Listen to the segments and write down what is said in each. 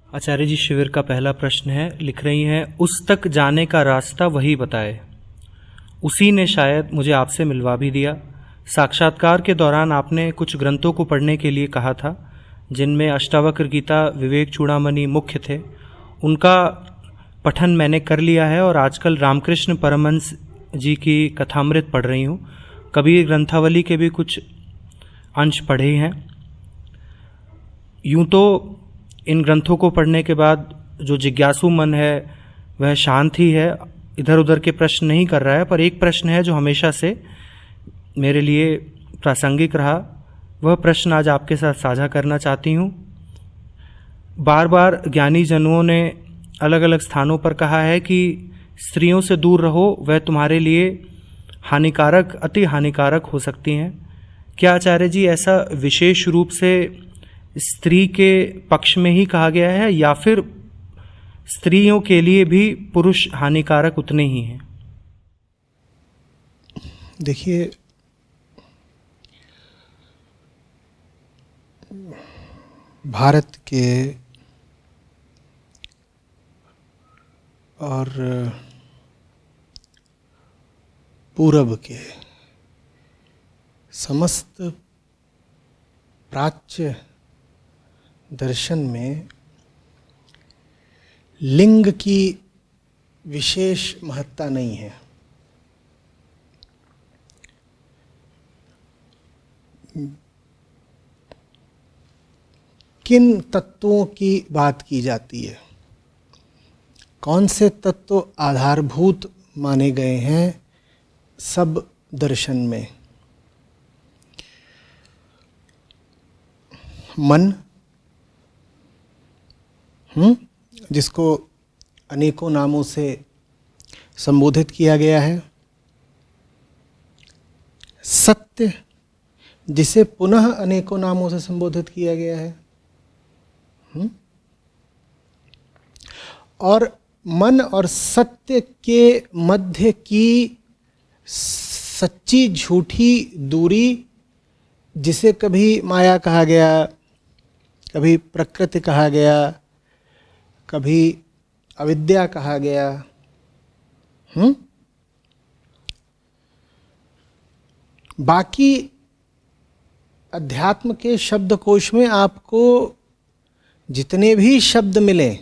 आचार्य जी, शिविर का पहला प्रश्न है, लिख रही हैं, उस तक जाने का रास्ता वही बताए, उसी ने शायद मुझे आपसे मिलवा भी दिया। साक्षात्कार के दौरान आपने कुछ ग्रंथों को पढ़ने के लिए कहा था, जिनमें अष्टावक्र गीता, विवेक चूड़ामणि मुख्य थे। उनका पठन मैंने कर लिया है और आजकल रामकृष्ण परमहंस जी की कथामृत पढ़ रही हूँ। कबीर ग्रंथावली के भी कुछ अंश पढ़े हैं। यूँ तो इन ग्रंथों को पढ़ने के बाद जो जिज्ञासु मन है वह शांत ही है, इधर उधर के प्रश्न नहीं कर रहा है। पर एक प्रश्न है जो हमेशा से मेरे लिए प्रासंगिक रहा, वह प्रश्न आज आपके साथ साझा करना चाहती हूँ। बार बार ज्ञानी जनों ने अलग अलग स्थानों पर कहा है कि स्त्रियों से दूर रहो, वह तुम्हारे लिए हानिकारक, अति हानिकारक हो सकती हैं। क्या आचार्य जी ऐसा विशेष रूप से स्त्री के पक्ष में ही कहा गया है, या फिर स्त्रियों के लिए भी पुरुष हानिकारक उतने ही हैं? देखिए, भारत के और पूरब के समस्त प्राच्य दर्शन में लिंग की विशेष महत्ता नहीं है। किन तत्वों की बात की जाती है, कौन से तत्व आधारभूत माने गए हैं सब दर्शन में? मन, जिसको अनेकों नामों से संबोधित किया गया है। सत्य, जिसे पुनः अनेकों नामों से संबोधित किया गया है। और मन और सत्य के मध्य की सच्ची झूठी दूरी, जिसे कभी माया कहा गया, कभी प्रकृति कहा गया, कभी अविद्या कहा गया। बाकी अध्यात्म के शब्दकोश में आपको जितने भी शब्द मिले,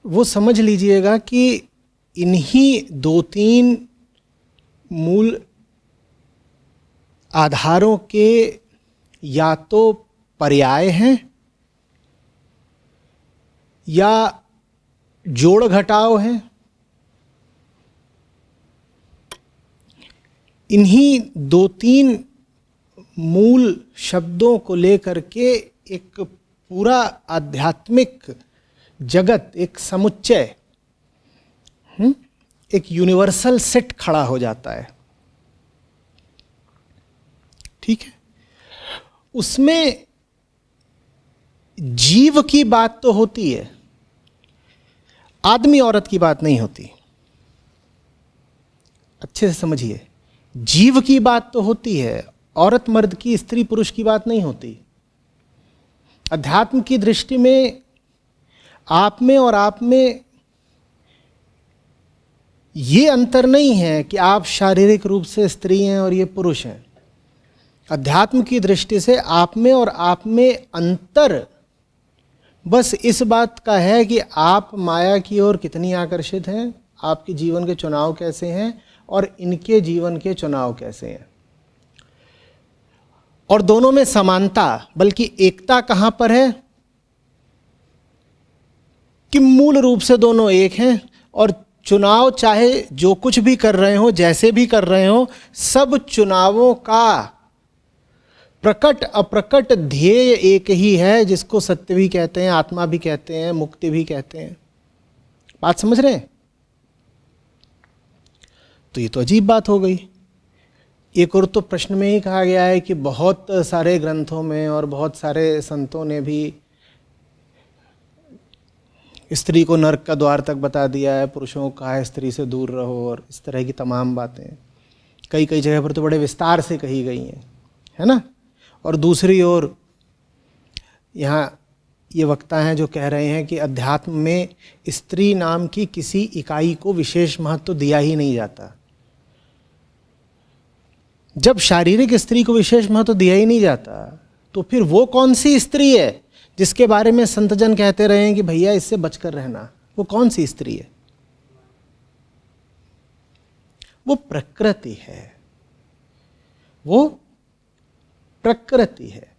वो समझ लीजिएगा कि इन्हीं दो तीन मूल आधारों के या तो पर्याय हैं या जोड़ घटाव हैं। इन्हीं दो तीन मूल शब्दों को लेकर के एक पूरा आध्यात्मिक जगत, एक समुच्चय, एक यूनिवर्सल सेट खड़ा हो जाता है। ठीक है, उसमें जीव की बात तो होती है, आदमी औरत की बात नहीं होती। अच्छे से समझिए, जीव की बात तो होती है, औरत मर्द की, स्त्री पुरुष की बात नहीं होती। अध्यात्म की दृष्टि में आप में और आप में ये अंतर नहीं है कि आप शारीरिक रूप से स्त्री हैं और ये पुरुष हैं। अध्यात्म की दृष्टि से आप में और आप में अंतर बस इस बात का है कि आप माया की ओर कितनी आकर्षित हैं, आपके जीवन के चुनाव कैसे हैं और इनके जीवन के चुनाव कैसे हैं। और दोनों में समानता, बल्कि एकता कहां पर है कि मूल रूप से दोनों एक हैं और चुनाव चाहे जो कुछ भी कर रहे हो, जैसे भी कर रहे हो, सब चुनावों का प्रकट अप्रकट ध्येय एक ही है, जिसको सत्य भी कहते हैं, आत्मा भी कहते हैं, मुक्ति भी कहते हैं। बात समझ रहे हैं? तो ये तो अजीब बात हो गई। एक और तो प्रश्न में ही कहा गया है कि बहुत सारे ग्रंथों में और बहुत सारे संतों ने भी स्त्री को नर्क का द्वार तक बता दिया है, पुरुषों को कहा है स्त्री से दूर रहो, और इस तरह की तमाम बातें कई कई जगह पर तो बड़े विस्तार से कही गई हैं, है ना। और दूसरी ओर यहाँ ये वक्ता हैं जो कह रहे हैं कि अध्यात्म में स्त्री नाम की किसी इकाई को विशेष महत्व तो दिया ही नहीं जाता। जब शारीरिक स्त्री को विशेष महत्व तो दिया ही नहीं जाता, तो फिर वो कौन सी स्त्री है जिसके बारे में संतजन कहते रहे हैं कि भैया इससे बचकर रहना? वो कौन सी स्त्री है? वो प्रकृति है, वो प्रकृति है।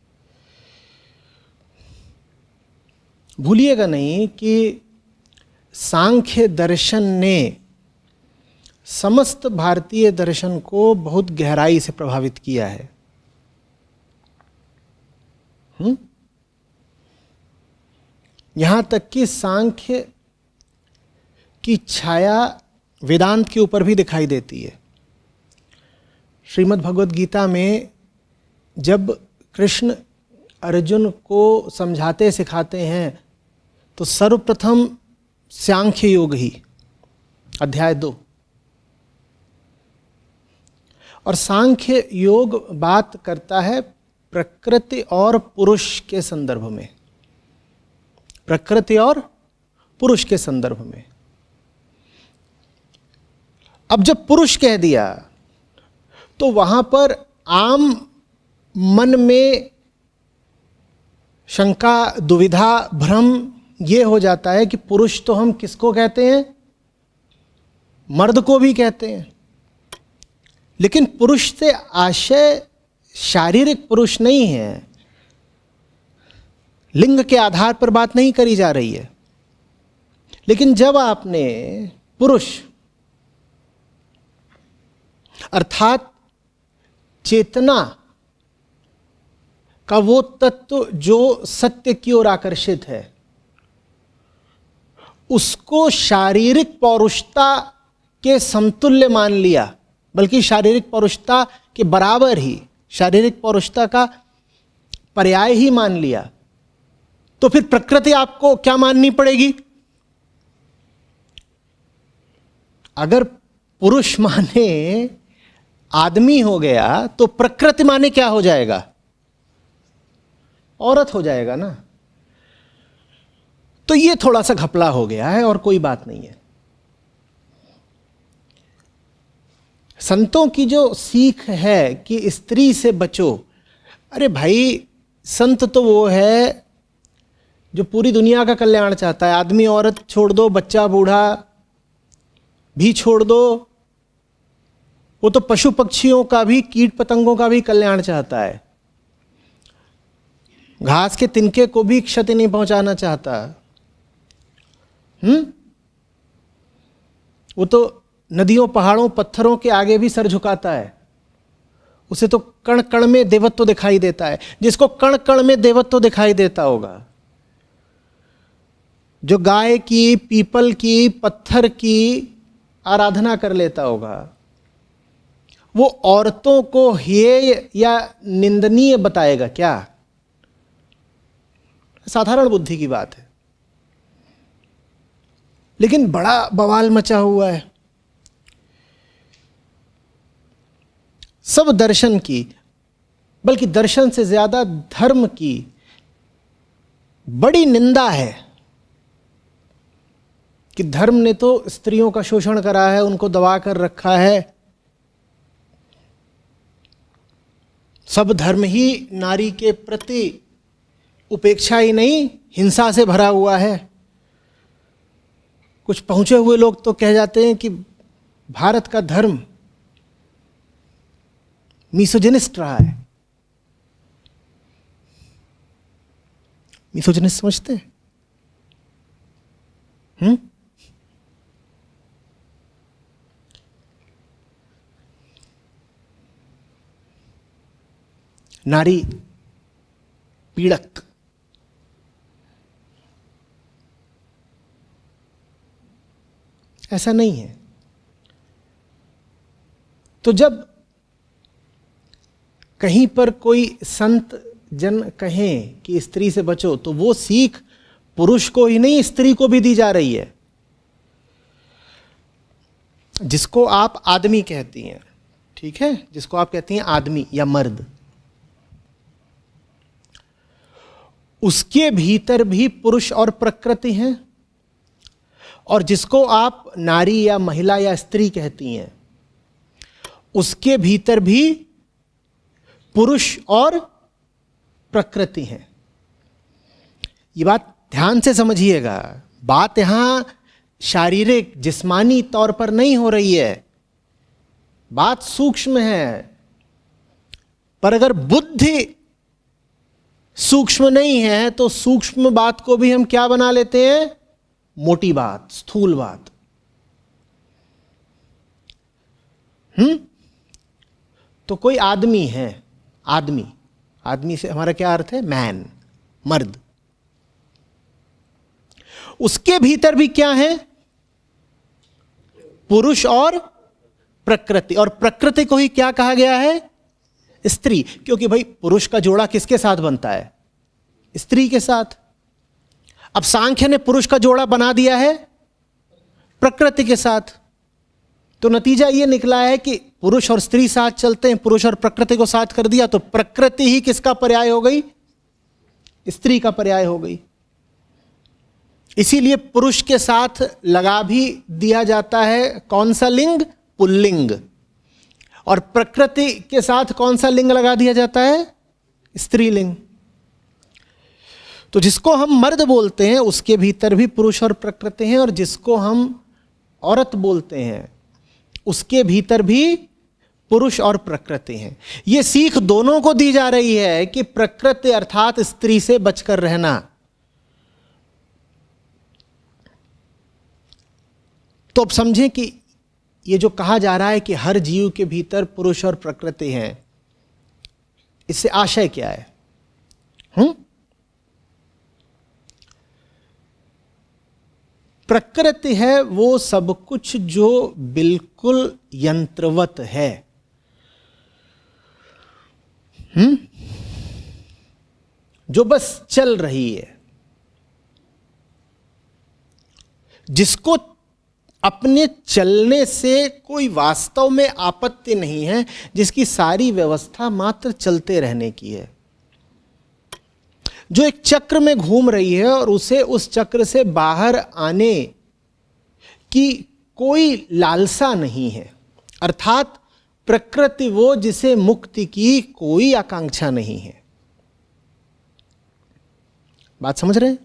भूलिएगा नहीं कि सांख्य दर्शन ने समस्त भारतीय दर्शन को बहुत गहराई से प्रभावित किया है। यहां तक कि सांख्य की छाया वेदांत के ऊपर भी दिखाई देती है। श्रीमद् भगवद गीता में जब कृष्ण अर्जुन को समझाते सिखाते हैं तो सर्वप्रथम सांख्य योग ही, अध्याय 2। और सांख्य योग बात करता है प्रकृति और पुरुष के संदर्भ में, प्रकृति और पुरुष के संदर्भ में। अब जब पुरुष कह दिया तो वहां पर आम मन में शंका, दुविधा, भ्रम ये हो जाता है कि पुरुष तो हम किसको कहते हैं? मर्द को भी कहते हैं। लेकिन पुरुष से आशय शारीरिक पुरुष नहीं है, लिंग के आधार पर बात नहीं करी जा रही है। लेकिन जब आपने पुरुष अर्थात चेतना का वो तत्व जो सत्य की ओर आकर्षित है, उसको शारीरिक पौरुषता के समतुल्य मान लिया, बल्कि शारीरिक पौरुषता के बराबर ही, शारीरिक पौरुषता का पर्याय ही मान लिया, तो फिर प्रकृति आपको क्या माननी पड़ेगी? अगर पुरुष माने आदमी हो गया तो प्रकृति माने क्या हो जाएगा? औरत हो जाएगा ना। तो ये थोड़ा सा घपला हो गया है और कोई बात नहीं है। संतों की जो सीख है कि स्त्री से बचो, अरे भाई संत तो वो है जो पूरी दुनिया का कल्याण चाहता है। आदमी औरत छोड़ दो, बच्चा बूढ़ा भी छोड़ दो, वो तो पशु पक्षियों का भी, कीट पतंगों का भी कल्याण चाहता है। घास के तिनके को भी क्षति नहीं पहुंचाना चाहता। वो तो नदियों, पहाड़ों, पत्थरों के आगे भी सर झुकाता है। उसे तो कण कण में देवत्व दिखाई देता है। जिसको कण कण में देवत्व दिखाई देता होगा, जो गाय की, पीपल की, पत्थर की आराधना कर लेता होगा, वो औरतों को हेय या निंदनीय बताएगा क्या? साधारण बुद्धि की बात है। लेकिन बड़ा बवाल मचा हुआ है। सब दर्शन की, बल्कि दर्शन से ज्यादा धर्म की बड़ी निंदा है कि धर्म ने तो स्त्रियों का शोषण करा है, उनको दबा कर रखा है। सब धर्म ही नारी के प्रति उपेक्षा ही नहीं, हिंसा से भरा हुआ है। कुछ पहुंचे हुए लोग तो कह जाते हैं कि भारत का धर्म मिसोजिनिस्ट रहा है। मिसोजिनिस्ट समझते हैं? नारी पीड़क। ऐसा नहीं है। तो जब कहीं पर कोई संत जन कहें कि स्त्री से बचो, तो वो सीख पुरुष को ही नहीं, स्त्री को भी दी जा रही है, जिसको आप आदमी कहती हैं, ठीक है, जिसको आप कहती हैं आदमी या मर्द, उसके भीतर भी पुरुष और प्रकृति हैं, और जिसको आप नारी या महिला या स्त्री कहती हैं, उसके भीतर भी पुरुष और प्रकृति है। ये बात ध्यान से समझिएगा, बात यहां शारीरिक जिस्मानी तौर पर नहीं हो रही है, बात सूक्ष्म है। पर अगर बुद्धि सूक्ष्म नहीं है तो सूक्ष्म बात को भी हम क्या बना लेते हैं? मोटी बात, स्थूल बात। तो कोई आदमी है, आदमी, आदमी से हमारा क्या अर्थ है? मैन, मर्द। उसके भीतर भी क्या है? पुरुष और प्रकृति। और प्रकृति को ही क्या कहा गया है? स्त्री। क्योंकि भाई पुरुष का जोड़ा किसके साथ बनता है? स्त्री के साथ। अब सांख्य ने पुरुष का जोड़ा बना दिया है प्रकृति के साथ, तो नतीजा यह निकला है कि पुरुष और स्त्री साथ चलते हैं, पुरुष और प्रकृति को साथ कर दिया तो प्रकृति ही किसका पर्याय हो गई? स्त्री का पर्याय हो गई। इसीलिए पुरुष के साथ लगा भी दिया जाता है कौन सा लिंग? पुल्लिंग। और प्रकृति के साथ कौन सा लिंग लगा दिया जाता है? स्त्रीलिंग। तो जिसको हम मर्द बोलते हैं उसके भीतर भी पुरुष और प्रकृति हैं, और जिसको हम औरत बोलते हैं उसके भीतर भी पुरुष और प्रकृति हैं। यह सीख दोनों को दी जा रही है कि प्रकृति अर्थात स्त्री से बचकर रहना। तो अब समझें कि ये जो कहा जा रहा है कि हर जीव के भीतर पुरुष और प्रकृति हैं, इससे आशय क्या है? प्रकृति है वो सब कुछ जो बिल्कुल यंत्रवत है। जो बस चल रही है, जिसको अपने चलने से कोई वास्तव में आपत्ति नहीं है, जिसकी सारी व्यवस्था मात्र चलते रहने की है, जो एक चक्र में घूम रही है और उसे उस चक्र से बाहर आने की कोई लालसा नहीं है। अर्थात प्रकृति वो जिसे मुक्ति की कोई आकांक्षा नहीं है। बात समझ रहे हैं?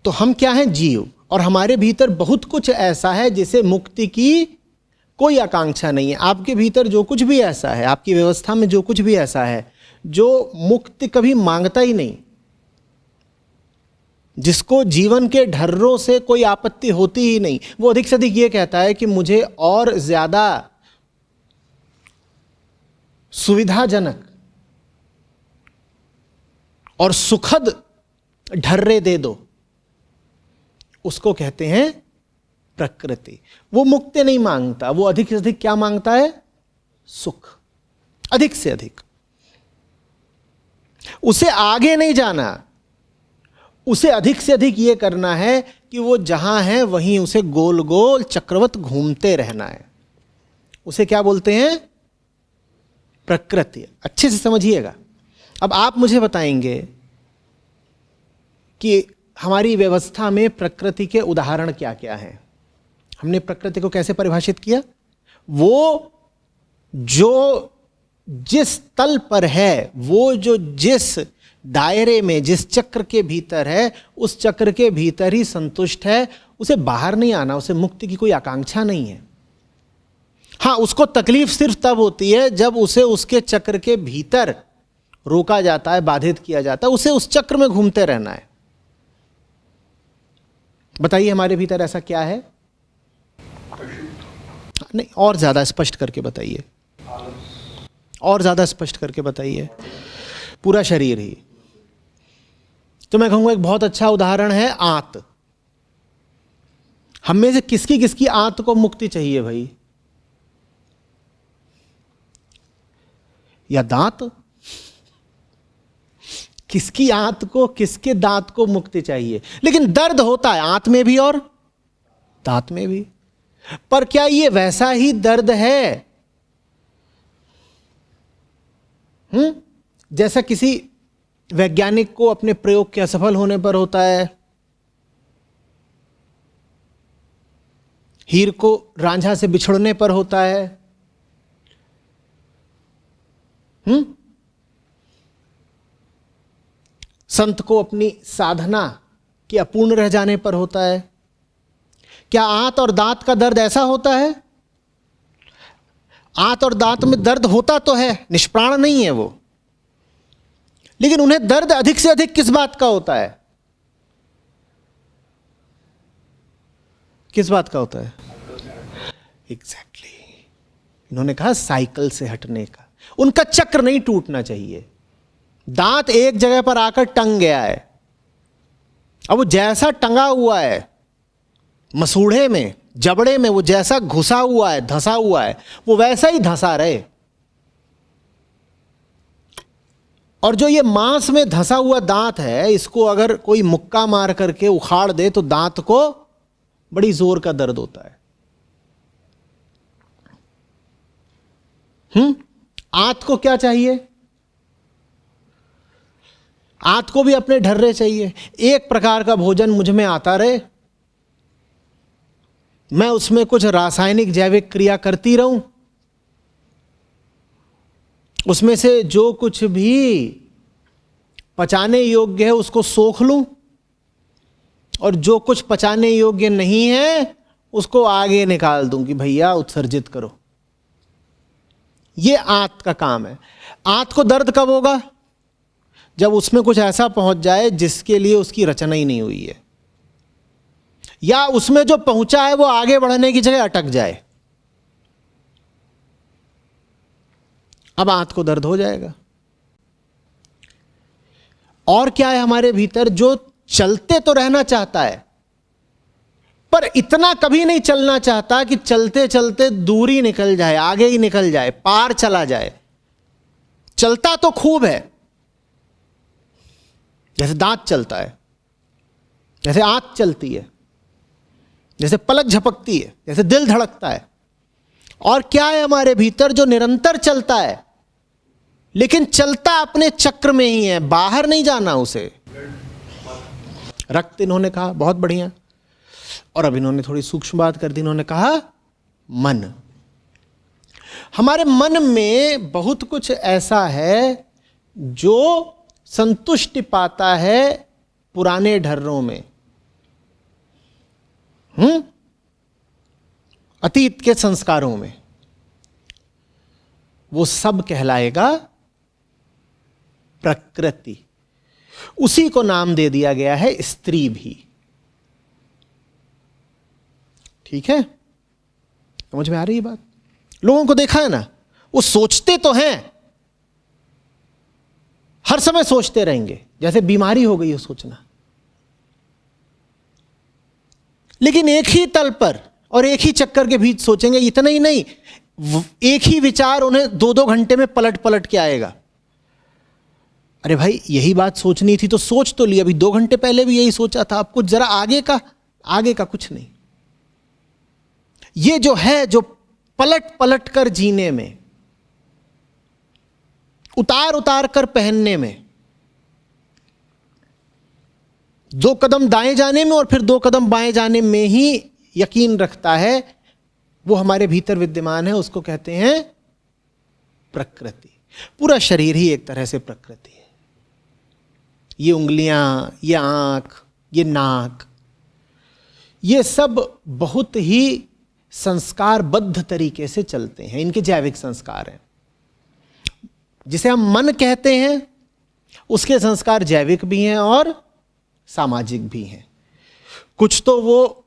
तो हम क्या हैं? जीव। और हमारे भीतर बहुत कुछ ऐसा है जिसे मुक्ति की कोई आकांक्षा नहीं है। आपके भीतर जो कुछ भी ऐसा है, आपकी व्यवस्था में जो कुछ भी ऐसा है जो मुक्ति कभी मांगता ही नहीं, जिसको जीवन के ढर्रों से कोई आपत्ति होती ही नहीं, वो अधिक से अधिक ये कहता है कि मुझे और ज्यादा सुविधाजनक और सुखद ढर्रे दे दो, उसको कहते हैं प्रकृति। वो मुक्ति नहीं मांगता, वो अधिक से अधिक क्या मांगता है? सुख, अधिक से अधिक। उसे आगे नहीं जाना, उसे अधिक से अधिक यह करना है कि वो जहां है वहीं उसे गोल गोल चक्रवत घूमते रहना है। उसे क्या बोलते हैं? प्रकृति। अच्छे से समझिएगा। अब आप मुझे बताएंगे कि हमारी व्यवस्था में प्रकृति के उदाहरण क्या क्या हैं। हमने प्रकृति को कैसे परिभाषित किया? वो जो जिस तल पर है, वो जो जिस दायरे में, जिस चक्र के भीतर है, उस चक्र के भीतर ही संतुष्ट है, उसे बाहर नहीं आना, उसे मुक्ति की कोई आकांक्षा नहीं है। हां, उसको तकलीफ सिर्फ तब होती है जब उसे उसके चक्र के भीतर रोका जाता है, बाधित किया जाता है, उसे उस चक्र में घूमते रहना है। बताइए हमारे भीतर ऐसा क्या है? नहीं, और ज्यादा स्पष्ट करके बताइए, और ज्यादा स्पष्ट करके बताइए। पूरा शरीर ही। तो मैं कहूंगा एक बहुत अच्छा उदाहरण है आंत। हम में से किसकी किसकी आंत को मुक्ति चाहिए भाई? या दांत? किसकी आंत को, किसके दांत को मुक्ति चाहिए? लेकिन दर्द होता है आंत में भी और दांत में भी। पर क्या ये वैसा ही दर्द है जैसा किसी वैज्ञानिक को अपने प्रयोग के असफल होने पर होता है, हीर को रांझा से बिछड़ने पर होता है, संत को अपनी साधना के अपूर्ण रह जाने पर होता है? क्या आंत और दांत का दर्द ऐसा होता है? आंत और दांत में दर्द होता तो है, निष्प्राण नहीं है वो, लेकिन उन्हें दर्द अधिक से अधिक किस बात का होता है? किस बात का होता है? एग्जैक्टली इन्होंने कहा साइकिल से हटने का। उनका चक्र नहीं टूटना चाहिए। दांत एक जगह पर आकर टंग गया है, अब वो जैसा टंगा हुआ है मसूढ़े में, जबड़े में, वो जैसा घुसा हुआ है, धंसा हुआ है, वो वैसा ही धंसा रहे। और जो ये मांस में धंसा हुआ दांत है, इसको अगर कोई मुक्का मार करके उखाड़ दे तो दांत को बड़ी जोर का दर्द होता है। आंत को क्या चाहिए? आंत को भी अपने ढर्रे चाहिए। एक प्रकार का भोजन मुझ में आता रहे, मैं उसमें कुछ रासायनिक जैविक क्रिया करती रहूं, उसमें से जो कुछ भी पचाने योग्य है उसको सोख लूं, और जो कुछ पचाने योग्य नहीं है उसको आगे निकाल दूं कि भैया उत्सर्जित करो। ये आंत का काम है। आंत को दर्द कब होगा? जब उसमें कुछ ऐसा पहुंच जाए जिसके लिए उसकी रचना ही नहीं हुई है, या उसमें जो पहुंचा है वो आगे बढ़ने की जगह अटक जाए, अब आंत को दर्द हो जाएगा। और क्या है हमारे भीतर? जो चलते तो रहना चाहता है, पर इतना कभी नहीं चलना चाहता कि चलते चलते दूरी निकल जाए, आगे ही निकल जाए, पार चला जाए। चलता तो खूब है, जैसे दांत चलता है, जैसे आंत चलती है, जैसे पलक झपकती है, जैसे दिल धड़कता है। और क्या है हमारे भीतर? जो निरंतर चलता है, लेकिन चलता अपने चक्र में ही है, बाहर नहीं जाना उसे। रक्त इन्होंने कहा, बहुत बढ़िया। और अब इन्होंने थोड़ी सूक्ष्म बात कर दी, इन्होंने कहा मन। हमारे मन में बहुत कुछ ऐसा है जो संतुष्टि पाता है पुराने ढर्रों में, अतीत के संस्कारों में। वो सब कहलाएगा प्रकृति। उसी को नाम दे दिया गया है स्त्री भी। ठीक है, समझ में आ रही है बात? लोगों को देखा है ना, वो सोचते तो हैं, हर समय सोचते रहेंगे, जैसे बीमारी हो गई हो सोचना, लेकिन एक ही तल पर और एक ही चक्कर के बीच सोचेंगे। इतना ही नहीं, एक ही विचार उन्हें 2-2 घंटे में पलट पलट के आएगा। अरे भाई, यही बात सोचनी थी तो सोच तो लिया, अभी 2 घंटे पहले भी यही सोचा था, आपको जरा आगे का कुछ नहीं। ये जो है, जो पलट पलट कर जीने में, उतार उतार कर पहनने में, 2 कदम दाएं जाने में और फिर 2 कदम बाएं जाने में ही यकीन रखता है, वो हमारे भीतर विद्यमान है। उसको कहते हैं प्रकृति। पूरा शरीर ही एक तरह से प्रकृति है। ये उंगलियां, ये आंख, ये नाक, ये सब बहुत ही संस्कारबद्ध तरीके से चलते हैं। इनके जैविक संस्कार हैं। जिसे हम मन कहते हैं, उसके संस्कार जैविक भी हैं और सामाजिक भी हैं। कुछ तो वो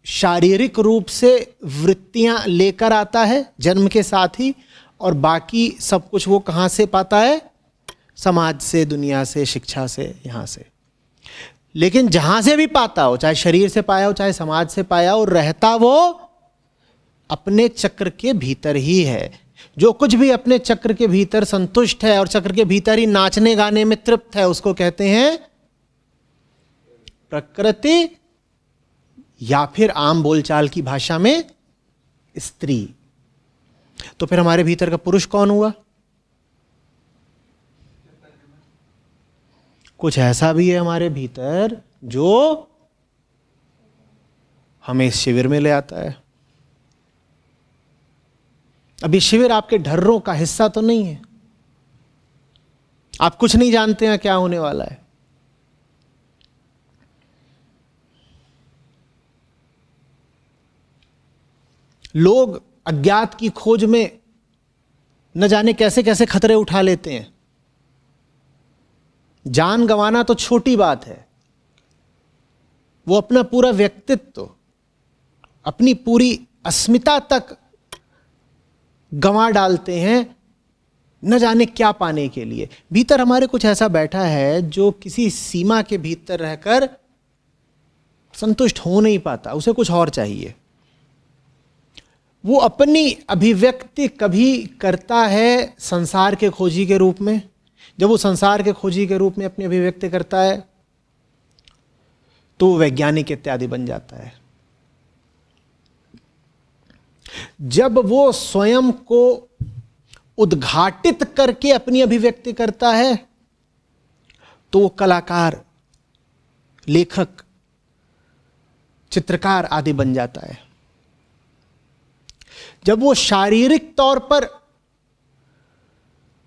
शारीरिक रूप से वृत्तियां लेकर आता है जन्म के साथ ही, और बाकी सब कुछ वो कहाँ से पाता है? समाज से, दुनिया से, शिक्षा से, यहाँ से। लेकिन जहाँ से भी पाता हो, चाहे शरीर से पाया हो, चाहे समाज से पाया हो, रहता वो अपने चक्र के भीतर ही है। जो कुछ भी अपने चक्र के भीतर संतुष्ट है और चक्र के भीतर ही नाचने गाने में तृप्त है, उसको कहते हैं प्रकृति, या फिर आम बोलचाल की भाषा में स्त्री। तो फिर हमारे भीतर का पुरुष कौन हुआ? कुछ ऐसा भी है हमारे भीतर जो हमें इस शिविर में ले आता है। अब ये शिविर आपके ढर्रों का हिस्सा तो नहीं है, आप कुछ नहीं जानते हैं क्या होने वाला है। लोग अज्ञात की खोज में न जाने कैसे कैसे खतरे उठा लेते हैं। जान गंवाना तो छोटी बात है, वो अपना पूरा व्यक्तित्व, अपनी पूरी अस्मिता तक गंवा डालते हैं न जाने क्या पाने के लिए। भीतर हमारे कुछ ऐसा बैठा है जो किसी सीमा के भीतर रहकर संतुष्ट हो नहीं पाता, उसे कुछ और चाहिए। वो अपनी अभिव्यक्ति कभी करता है संसार के खोजी के रूप में। जब वो संसार के खोजी के रूप में अपनी अभिव्यक्ति करता है तो वैज्ञानिक इत्यादि बन जाता है। जब वो स्वयं को उद्घाटित करके अपनी अभिव्यक्ति करता है तो वो कलाकार, लेखक, चित्रकार आदि बन जाता है। जब वो शारीरिक तौर पर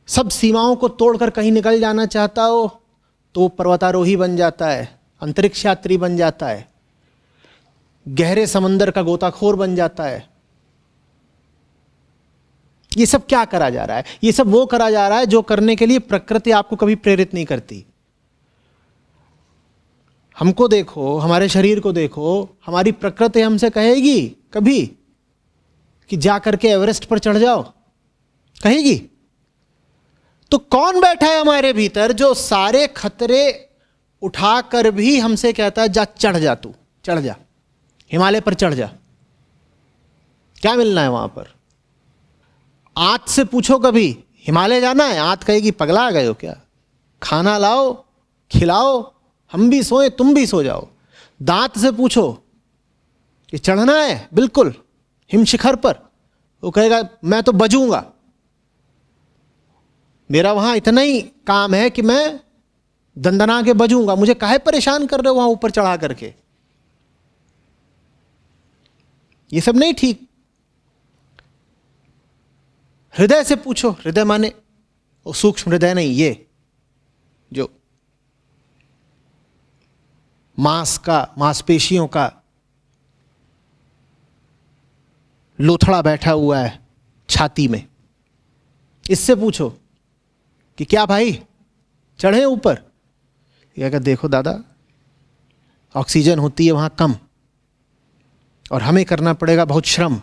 सब सीमाओं को तोड़कर कहीं निकल जाना चाहता हो तो वो पर्वतारोही बन जाता है, अंतरिक्ष यात्री बन जाता है, गहरे समंदर का गोताखोर बन जाता है। ये सब क्या करा जा रहा है? ये सब वो करा जा रहा है जो करने के लिए प्रकृति आपको कभी प्रेरित नहीं करती। हमको देखो, हमारे शरीर को देखो, हमारी प्रकृति हमसे कहेगी कभी कि जा करके एवरेस्ट पर चढ़ जाओ? कहेगी? तो कौन बैठा है हमारे भीतर जो सारे खतरे उठाकर भी हमसे कहता है जा, चढ़ जा, तू चढ़ जा, हिमालय पर चढ़ जा। क्या मिलना है वहां पर? आंत से पूछो कभी हिमालय जाना है? आंत कहेगी पगला गए हो क्या? खाना लाओ, खिलाओ, हम भी सोए, तुम भी सो जाओ। दांत से पूछो कि चढ़ना है बिल्कुल हिमशिखर पर, वो कहेगा मैं तो बजूंगा, मेरा वहां इतना ही काम है कि मैं दंदना के बजूंगा, मुझे काहे परेशान कर रहे हो वहां ऊपर चढ़ा करके। ये सब नहीं ठीक। हृदय से पूछो, हृदय माने वो सूक्ष्म हृदय नहीं, ये जो मांसपेशियों का लोथड़ा बैठा हुआ है छाती में, इससे पूछो कि क्या भाई चढ़े ऊपर? क्या कहते, देखो दादा ऑक्सीजन होती है वहां कम और हमें करना पड़ेगा बहुत श्रम,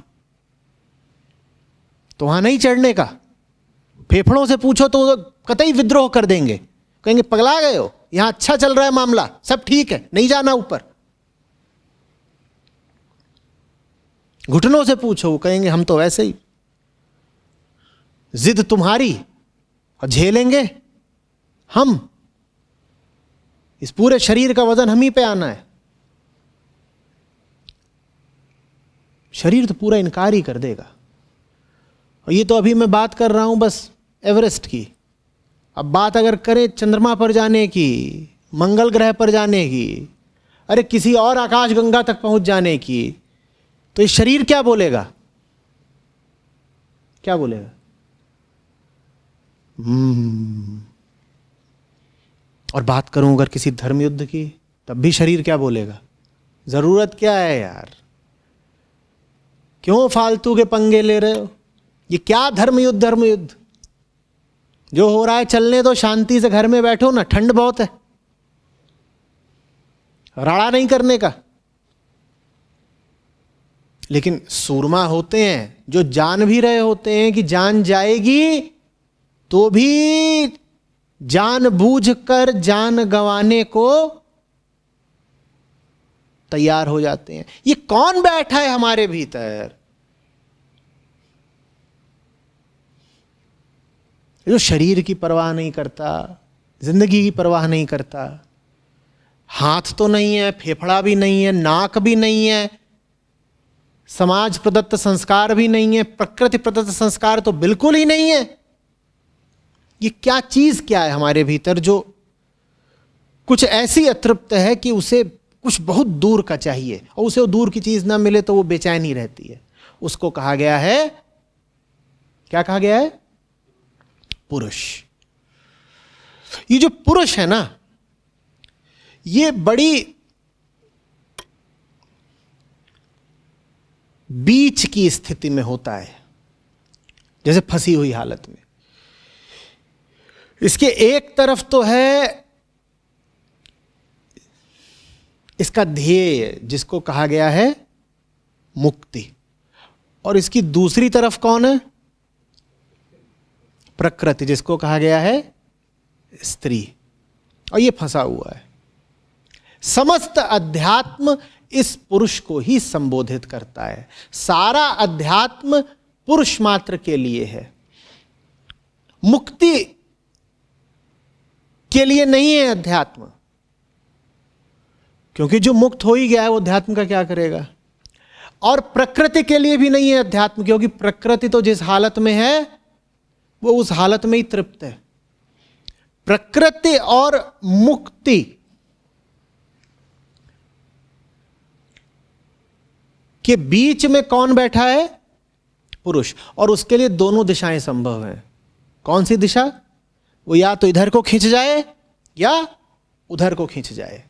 तो वहां नहीं चढ़ने का। फेफड़ों से पूछो तो कतई विद्रोह कर देंगे, कहेंगे पगला गए हो, यहां अच्छा चल रहा है मामला, सब ठीक है, नहीं जाना ऊपर। घुटनों से पूछो, वो कहेंगे हम तो वैसे ही, जिद तुम्हारी और झेलेंगे हम, इस पूरे शरीर का वजन हम ही पे आना है। शरीर तो पूरा इनकार ही कर देगा। और ये तो अभी मैं बात कर रहा हूं बस एवरेस्ट की। अब बात अगर करें चंद्रमा पर जाने की, मंगल ग्रह पर जाने की, अरे किसी और आकाशगंगा तक पहुंच जाने की, तो ये शरीर क्या बोलेगा? क्या बोलेगा? और बात करूं अगर किसी धर्म युद्ध की, तब भी शरीर क्या बोलेगा? जरूरत क्या है यार, क्यों फालतू के पंगे ले रहे हो? ये क्या धर्म युद्ध जो हो रहा है चलने दो, शांति से घर में बैठो ना, ठंड बहुत है, राड़ा नहीं करने का। लेकिन सूरमा होते हैं जो जान भी रहे होते हैं कि जान जाएगी तो भी जानबूझकर जान गंवाने को तैयार हो जाते हैं। ये कौन बैठा है हमारे भीतर जो शरीर की परवाह नहीं करता, जिंदगी की परवाह नहीं करता, हाथ तो नहीं है, फेफड़ा भी नहीं है, नाक भी नहीं है, समाज प्रदत्त संस्कार भी नहीं है, प्रकृति प्रदत्त संस्कार तो बिल्कुल ही नहीं है। ये क्या चीज क्या है हमारे भीतर जो कुछ ऐसी अतृप्त है कि उसे कुछ बहुत दूर का चाहिए, और उसे वो दूर की चीज ना मिले तो वो बेचैनी रहती है। उसको कहा गया है, क्या कहा गया है? पुरुष। ये जो पुरुष है ना, ये बड़ी बीच की स्थिति में होता है, जैसे फंसी हुई हालत में। इसके एक तरफ तो है इसका ध्येय जिसको कहा गया है मुक्ति, और इसकी दूसरी तरफ कौन है? प्रकृति, जिसको कहा गया है स्त्री, और ये फंसा हुआ है। समस्त अध्यात्म इस पुरुष को ही संबोधित करता है। सारा अध्यात्म पुरुष मात्र के लिए है, मुक्ति के लिए नहीं है अध्यात्म, क्योंकि जो मुक्त हो ही गया है वो अध्यात्म का क्या करेगा। और प्रकृति के लिए भी नहीं है अध्यात्म, क्योंकि प्रकृति तो जिस हालत में है वो उस हालत में ही तृप्त है। प्रकृति और मुक्ति के बीच में कौन बैठा है? पुरुष। और उसके लिए दोनों दिशाएं संभव हैं। कौन सी दिशा? वो या तो इधर को खींच जाए या उधर को खींच जाए।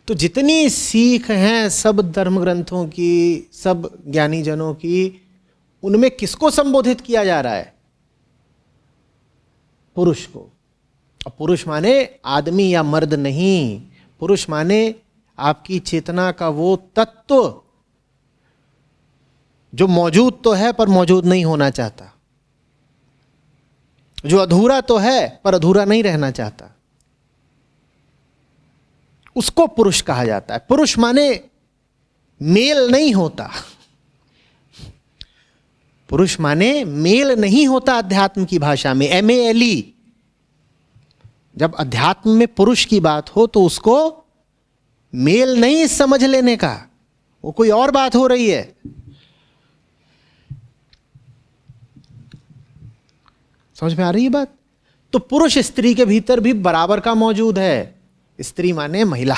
तो जितनी सीख हैं सब धर्म ग्रंथों की, सब ज्ञानी जनों की, उनमें किसको संबोधित किया जा रहा है? पुरुष को। और पुरुष माने आदमी या मर्द नहीं, पुरुष माने आपकी चेतना का वो तत्व जो मौजूद तो है पर मौजूद नहीं होना चाहता, जो अधूरा तो है पर अधूरा नहीं रहना चाहता, उसको पुरुष कहा जाता है। पुरुष माने मेल नहीं होता, पुरुष माने मेल नहीं होता अध्यात्म की भाषा में, MALE। जब अध्यात्म में पुरुष की बात हो तो उसको मेल नहीं समझ लेने का, वो कोई और बात हो रही है। समझ में आ रही है बात? तो पुरुष स्त्री के भीतर भी बराबर का मौजूद है। स्त्री माने महिला,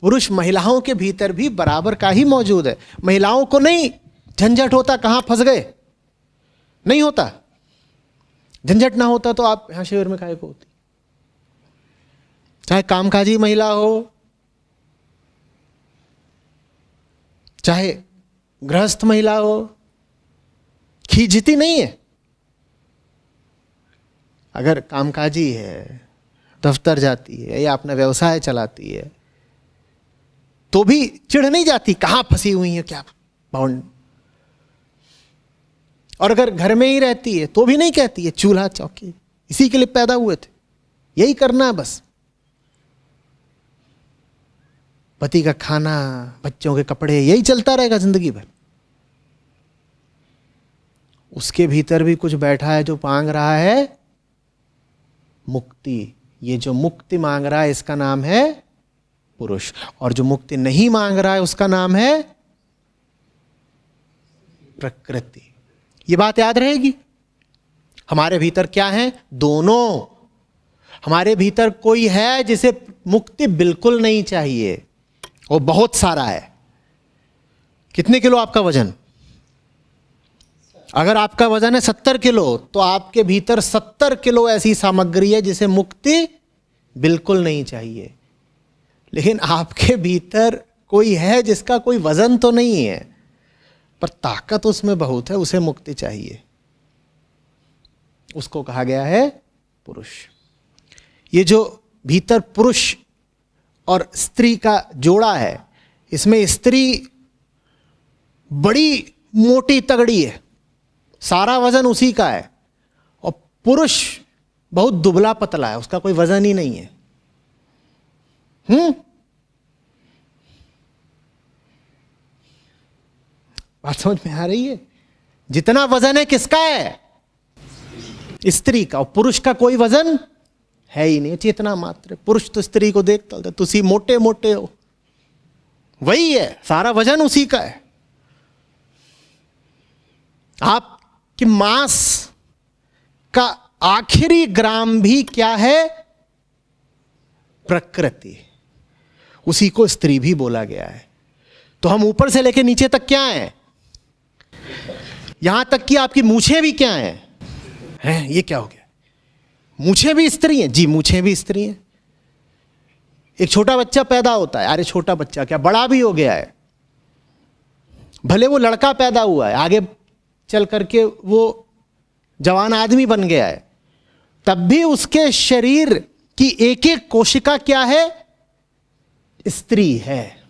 पुरुष महिलाओं के भीतर भी बराबर का ही मौजूद है। महिलाओं को नहीं झंझट होता कहां फंस गए, नहीं होता। झंझट ना होता तो आप यहां शिविर में काहे को होती? चाहे कामकाजी महिला हो, चाहे गृहस्थ महिला हो, खींचती नहीं है। अगर कामकाजी है, दफ्तर जाती है या अपना व्यवसाय चलाती है, तो भी चिढ़ नहीं जाती कहां फंसी हुई है क्या बाउंड। और अगर घर में ही रहती है तो भी नहीं कहती है चूल्हा चौकी, इसी के लिए पैदा हुए थे, यही करना है बस। पति का खाना, बच्चों के कपड़े, यही चलता रहेगा जिंदगी भर। उसके भीतर भी कुछ बैठा है जो मांग रहा है मुक्ति। ये जो मुक्ति मांग रहा है इसका नाम है पुरुष, और जो मुक्ति नहीं मांग रहा है उसका नाम है प्रकृति। ये बात याद रहेगी। हमारे भीतर क्या है? दोनों। हमारे भीतर कोई है जिसे मुक्ति बिल्कुल नहीं चाहिए, वो बहुत सारा है। कितने किलो आपका वजन? अगर आपका वजन है 70 किलो तो आपके भीतर 70 किलो ऐसी सामग्री है जिसे मुक्ति बिल्कुल नहीं चाहिए। लेकिन आपके भीतर कोई है जिसका कोई वजन तो नहीं है पर ताकत उसमें बहुत है, उसे मुक्ति चाहिए। उसको कहा गया है पुरुष। ये जो भीतर पुरुष और स्त्री का जोड़ा है, इसमें स्त्री बड़ी मोटी तगड़ी है, सारा वजन उसी का है, और पुरुष बहुत दुबला पतला है, उसका कोई वजन ही नहीं है। बात समझ में आ रही है? जितना वजन है किसका है? स्त्री का, और पुरुष का कोई वजन है ही नहीं, चेतना मात्र। पुरुष तो स्त्री को देखता होता, तुसी मोटे मोटे हो, वही है, सारा वजन उसी का है। आपके मांस का आखिरी ग्राम भी क्या है? प्रकृति। उसी को स्त्री भी बोला गया है। तो हम ऊपर से लेकर नीचे तक क्या है? यहां तक कि आपकी मूछें भी क्या हैं? ये क्या हो गया? मूछें भी स्त्री हैं? जी, मूछें भी स्त्री हैं। एक छोटा बच्चा पैदा होता है, अरे छोटा बच्चा क्या, बड़ा भी हो गया है, भले वो लड़का पैदा हुआ है, आगे चल करके वो जवान आदमी बन गया है, तब भी उसके शरीर की एक एक कोशिका क्या है? स्त्री है।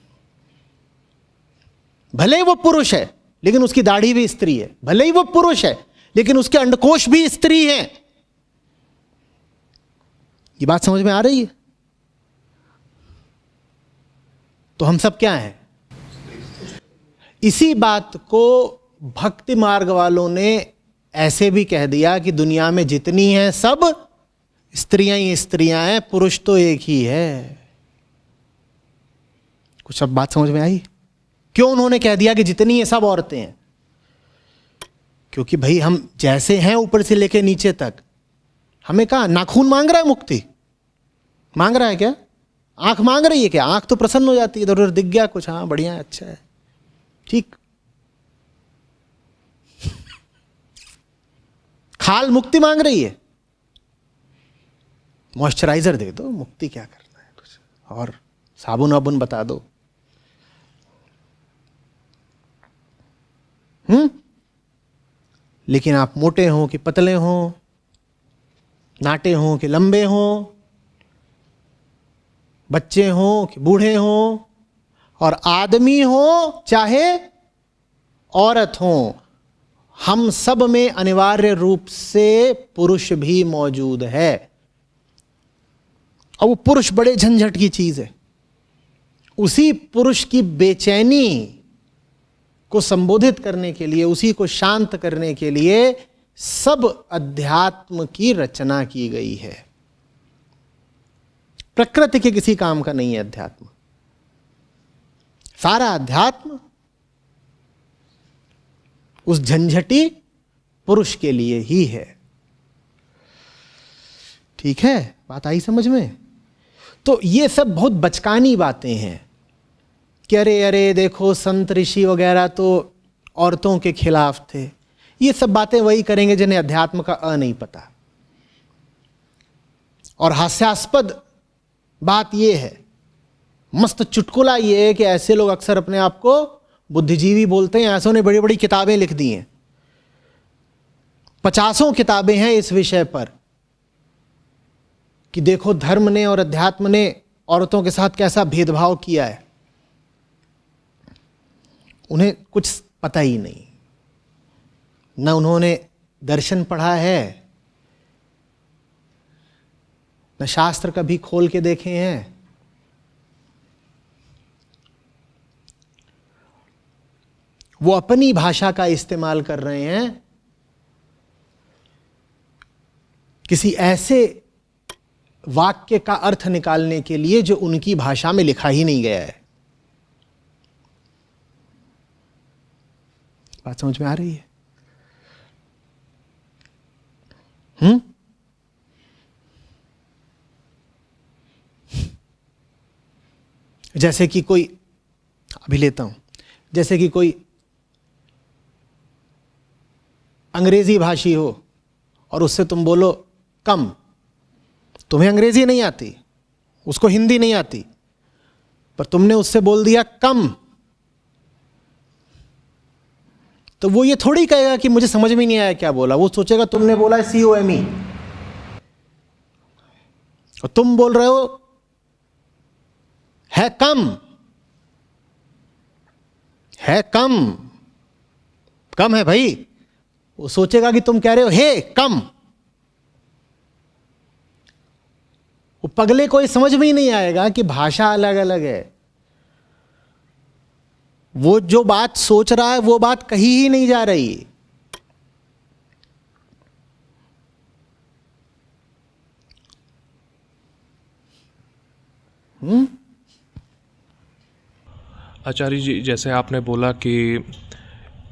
भले ही वो पुरुष है लेकिन उसकी दाढ़ी भी स्त्री है, भले ही वो पुरुष है लेकिन उसके अंडकोश भी स्त्री है। ये बात समझ में आ रही है? तो हम सब क्या हैं? इसी बात को भक्ति मार्ग वालों ने ऐसे भी कह दिया कि दुनिया में जितनी हैं सब स्त्रियां ही स्त्रियां हैं, पुरुष तो एक ही है। कुछ अब बात समझ में आई? क्यों उन्होंने कह दिया कि जितनी है सब औरतें हैं? क्योंकि भाई हम जैसे हैं ऊपर से लेके नीचे तक, हमें कहा नाखून मांग रहा है मुक्ति? मांग रहा है क्या? आंख मांग रही है क्या? आंख तो प्रसन्न हो जाती है, इधर उधर दिख गया कुछ, हाँ बढ़िया है, अच्छा है, ठीक। खाल मुक्ति मांग रही है? मॉइस्चराइजर दे दो, मुक्ति क्या करना है कुछ, और साबुन वाबुन बता दो। लेकिन आप मोटे हो कि पतले हो, नाटे हो कि लंबे हो, बच्चे हो कि बूढ़े हो, और आदमी हो चाहे औरत हो, हम सब में अनिवार्य रूप से पुरुष भी मौजूद है। और वो पुरुष बड़े झंझट की चीज है। उसी पुरुष की बेचैनी को संबोधित करने के लिए, उसी को शांत करने के लिए सब अध्यात्म की रचना की गई है। प्रकृति के किसी काम का नहीं है अध्यात्म। सारा अध्यात्म उस झंझटी पुरुष के लिए ही है। ठीक है, बात आई समझ में? तो ये सब बहुत बचकानी बातें हैं कि अरे अरे देखो संत ऋषि वगैरह तो औरतों के खिलाफ थे। ये सब बातें वही करेंगे जिन्हें अध्यात्म का नहीं पता। और हास्यास्पद बात यह है, मस्त चुटकुला ये है कि ऐसे लोग अक्सर अपने आप को बुद्धिजीवी बोलते हैं। ऐसों ने बड़ी बड़ी किताबें लिख दी हैं, 50 किताबें हैं इस विषय पर कि देखो धर्म ने और अध्यात्म ने औरतों के साथ कैसा भेदभाव किया है। उन्हें कुछ पता ही नहीं, न उन्होंने दर्शन पढ़ा है, न शास्त्र कभी खोल के देखे हैं। वो अपनी भाषा का इस्तेमाल कर रहे हैं किसी ऐसे वाक्य का अर्थ निकालने के लिए जो उनकी भाषा में लिखा ही नहीं गया है। बात समझ में आ रही है? जैसे कि कोई, अभी लेता हूं, जैसे कि कोई अंग्रेजी भाषी हो और उससे तुम बोलो कम, तुम्हें अंग्रेजी नहीं आती, उसको हिंदी नहीं आती, पर तुमने उससे बोल दिया कम, तो वो ये थोड़ी कहेगा कि मुझे समझ में नहीं आया क्या बोला। वो सोचेगा तुमने बोला COME और तुम बोल रहे हो है कम, है कम, कम है भाई। वो सोचेगा कि तुम कह रहे हो हे कम। वो पगले कोई समझ में ही नहीं आएगा कि भाषा अलग अलग है। वो जो बात सोच रहा है वो बात कही ही नहीं जा रही। आचार्य जी, जैसे आपने बोला कि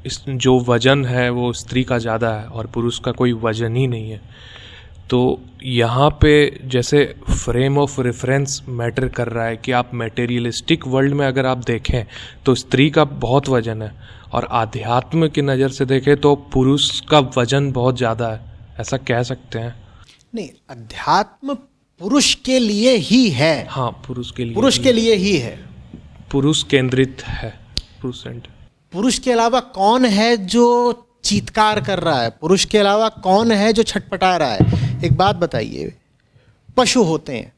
इस जो वजन है वो स्त्री का ज़्यादा है और पुरुष का कोई वजन ही नहीं है, तो यहाँ पे जैसे फ्रेम ऑफ रेफरेंस मैटर कर रहा है कि आप मटेरियलिस्टिक वर्ल्ड में अगर आप देखें तो स्त्री का बहुत वजन है और आध्यात्म की नज़र से देखें तो पुरुष का वजन बहुत ज़्यादा है, ऐसा कह सकते हैं? नहीं, अध्यात्म पुरुष के लिए ही है। हाँ, पुरुष के लिए ही है, पुरुष केंद्रित है, पुरुष के अलावा कौन है जो चीत्कार कर रहा है? पुरुष के अलावा कौन है जो छटपटा रहा है? एक बात बताइए, पशु होते हैं,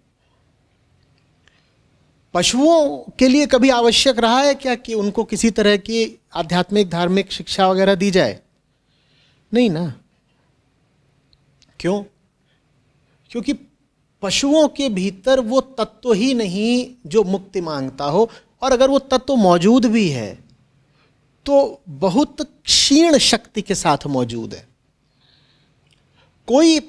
पशुओं के लिए कभी आवश्यक रहा है क्या कि उनको किसी तरह की आध्यात्मिक धार्मिक शिक्षा वगैरह दी जाए? नहीं ना। क्यों? क्योंकि पशुओं के भीतर वो तत्व ही नहीं जो मुक्ति मांगता हो, और अगर वो तत्व मौजूद भी है तो बहुत क्षीण शक्ति के साथ मौजूद है। कोई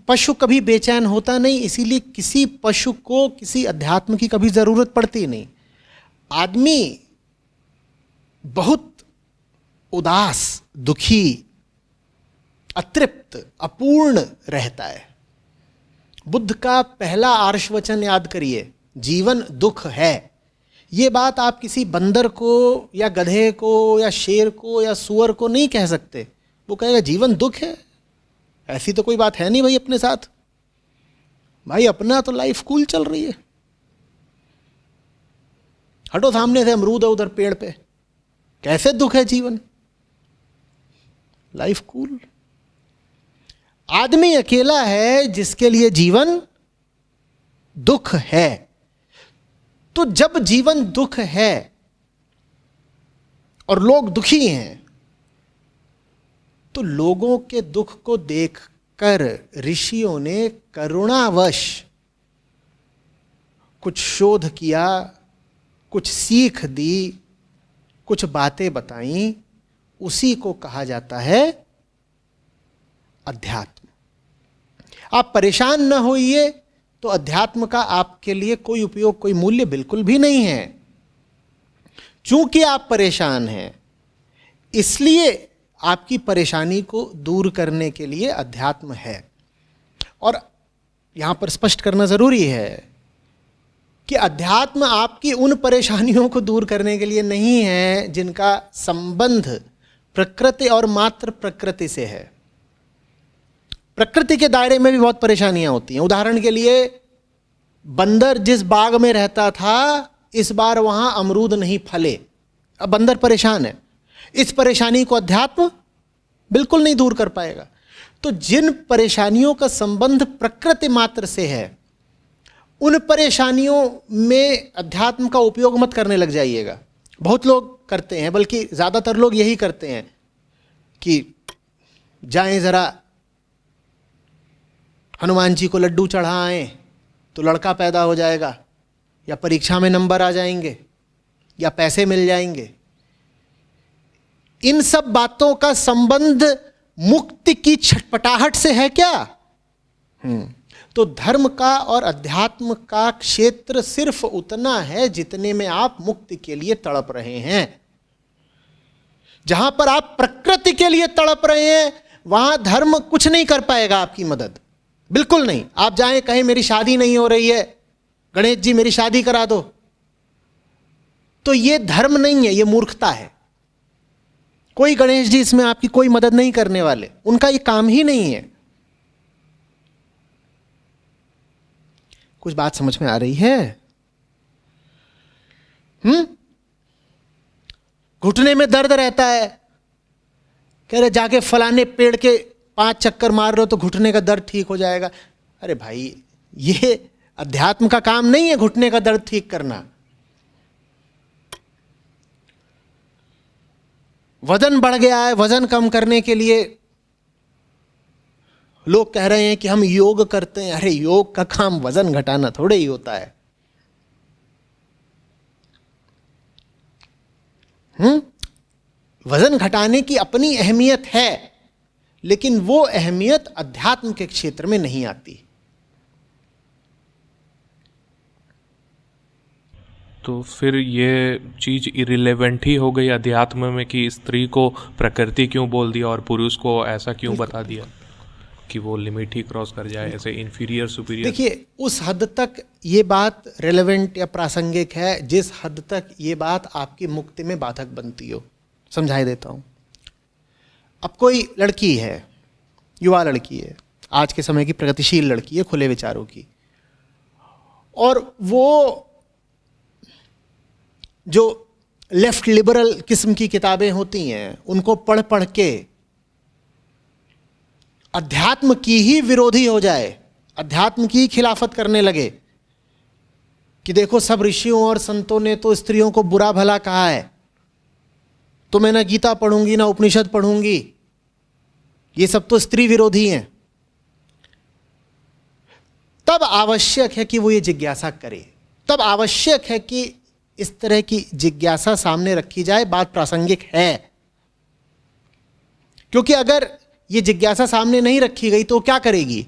पशु कभी बेचैन होता नहीं, इसीलिए किसी पशु को किसी अध्यात्म की कभी जरूरत पड़ती नहीं। आदमी बहुत उदास, दुखी, अतृप्त, अपूर्ण रहता है। बुद्ध का पहला आर्षवचन याद करिए, जीवन दुख है। ये बात आप किसी बंदर को या गधे को या शेर को या सुअर को नहीं कह सकते। वो कहेगा जीवन दुख है, ऐसी तो कोई बात है नहीं भाई अपने साथ। भाई अपना तो लाइफ कूल चल रही है। हटो, सामने से अमरूद है उधर पेड़ पे, कैसे दुख है जीवन? Life cool. आदमी अकेला है जिसके लिए जीवन दुख है। तो जब जीवन दुख है और लोग दुखी हैं, तो लोगों के दुख को देखकर ऋषियों ने करुणावश कुछ शोध किया, कुछ सीख दी, कुछ बातें बताई। उसी को कहा जाता है अध्यात्म। आप परेशान न होइए तो अध्यात्म का आपके लिए कोई उपयोग, कोई मूल्य बिल्कुल भी नहीं है। चूंकि आप परेशान हैं, इसलिए आपकी परेशानी को दूर करने के लिए अध्यात्म है। और यहां पर स्पष्ट करना जरूरी है कि अध्यात्म आपकी उन परेशानियों को दूर करने के लिए नहीं है जिनका संबंध प्रकृति और मात्र प्रकृति से है। प्रकृति के दायरे में भी बहुत परेशानियां होती हैं। उदाहरण के लिए, बंदर जिस बाग में रहता था, इस बार वहां अमरूद नहीं फले। अब बंदर परेशान है। इस परेशानी को अध्यात्म बिल्कुल नहीं दूर कर पाएगा। तो जिन परेशानियों का संबंध प्रकृति मात्र से है, उन परेशानियों में अध्यात्म का उपयोग मत करने लग जाइएगा। बहुत लोग करते हैं, बल्कि ज़्यादातर लोग यही करते हैं कि जाएं ज़रा हनुमान जी को लड्डू चढ़ाएं तो लड़का पैदा हो जाएगा, या परीक्षा में नंबर आ जाएंगे, या पैसे मिल जाएंगे। इन सब बातों का संबंध मुक्ति की छटपटाहट से है क्या? तो धर्म का और अध्यात्म का क्षेत्र सिर्फ उतना है जितने में आप मुक्ति के लिए तड़प रहे हैं। जहां पर आप प्रकृति के लिए तड़प रहे हैं, वहां धर्म कुछ नहीं कर पाएगा आपकी मदद, बिल्कुल नहीं। आप जाएं कहें मेरी शादी नहीं हो रही है, गणेश जी मेरी शादी करा दो, तो ये धर्म नहीं है, ये मूर्खता है। कोई गणेश जी इसमें आपकी कोई मदद नहीं करने वाले, उनका ये काम ही नहीं है। कुछ बात समझ में आ रही है? घुटने में दर्द रहता है, कह रहे जाके फलाने पेड़ के 5 चक्कर मार रहे हो तो घुटने का दर्द ठीक हो जाएगा। अरे भाई, ये अध्यात्म का काम नहीं है घुटने का दर्द ठीक करना। वजन बढ़ गया है, वजन कम करने के लिए लोग कह रहे हैं कि हम योग करते हैं। अरे योग का काम वजन घटाना थोड़े ही होता है। वजन घटाने की अपनी अहमियत है, लेकिन वो अहमियत अध्यात्म के क्षेत्र में नहीं आती। तो फिर ये चीज़ इरिलेवेंट ही हो गई अध्यात्म में कि स्त्री को प्रकृति क्यों बोल दिया और पुरुष को ऐसा क्यों बता दिया कि वो लिमिट ही क्रॉस कर जाए, ऐसे इन्फीरियर सुपीरियर। देखिए, उस हद तक ये बात रेलेवेंट या प्रासंगिक है जिस हद तक ये बात आपकी मुक्ति में बाधक बनती हो। समझाई देता हूँ। अब कोई लड़की है, युवा लड़की है, आज के समय की प्रगतिशील लड़की है, खुले विचारों की, और वो जो लेफ्ट लिबरल किस्म की किताबें होती हैं उनको पढ़ पढ़ के अध्यात्म की ही विरोधी हो जाए, अध्यात्म की खिलाफत करने लगे कि देखो सब ऋषियों और संतों ने तो स्त्रियों को बुरा भला कहा है, तो मैं ना गीता पढ़ूंगी ना उपनिषद पढ़ूंगी, ये सब तो स्त्री विरोधी हैं, तब आवश्यक है कि वो ये जिज्ञासा करे। तब आवश्यक है कि इस तरह की जिज्ञासा सामने रखी जाए। बात प्रासंगिक है, क्योंकि अगर ये जिज्ञासा सामने नहीं रखी गई तो क्या करेगी?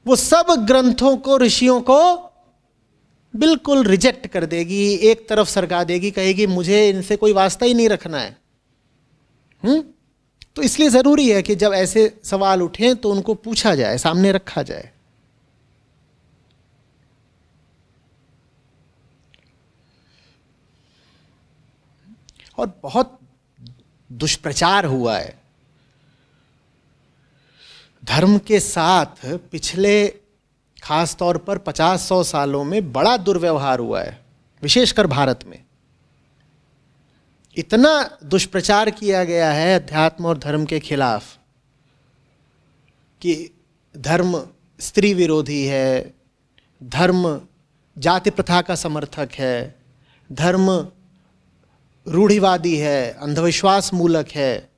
वो सब ग्रंथों को, ऋषियों को बिल्कुल रिजेक्ट कर देगी, एक तरफ सरका देगी, कहेगी मुझे इनसे कोई वास्ता ही नहीं रखना है। तो इसलिए जरूरी है कि जब ऐसे सवाल उठें तो उनको पूछा जाए, सामने रखा जाए। और बहुत दुष्प्रचार हुआ है धर्म के साथ पिछले खास तौर पर 50-100 सालों में बड़ा दुर्व्यवहार हुआ है, विशेषकर भारत में। इतना दुष्प्रचार किया गया है अध्यात्म और धर्म के खिलाफ कि धर्म स्त्री विरोधी है, धर्म जाति प्रथा का समर्थक है, धर्म रूढ़िवादी है, अंधविश्वास मूलक है,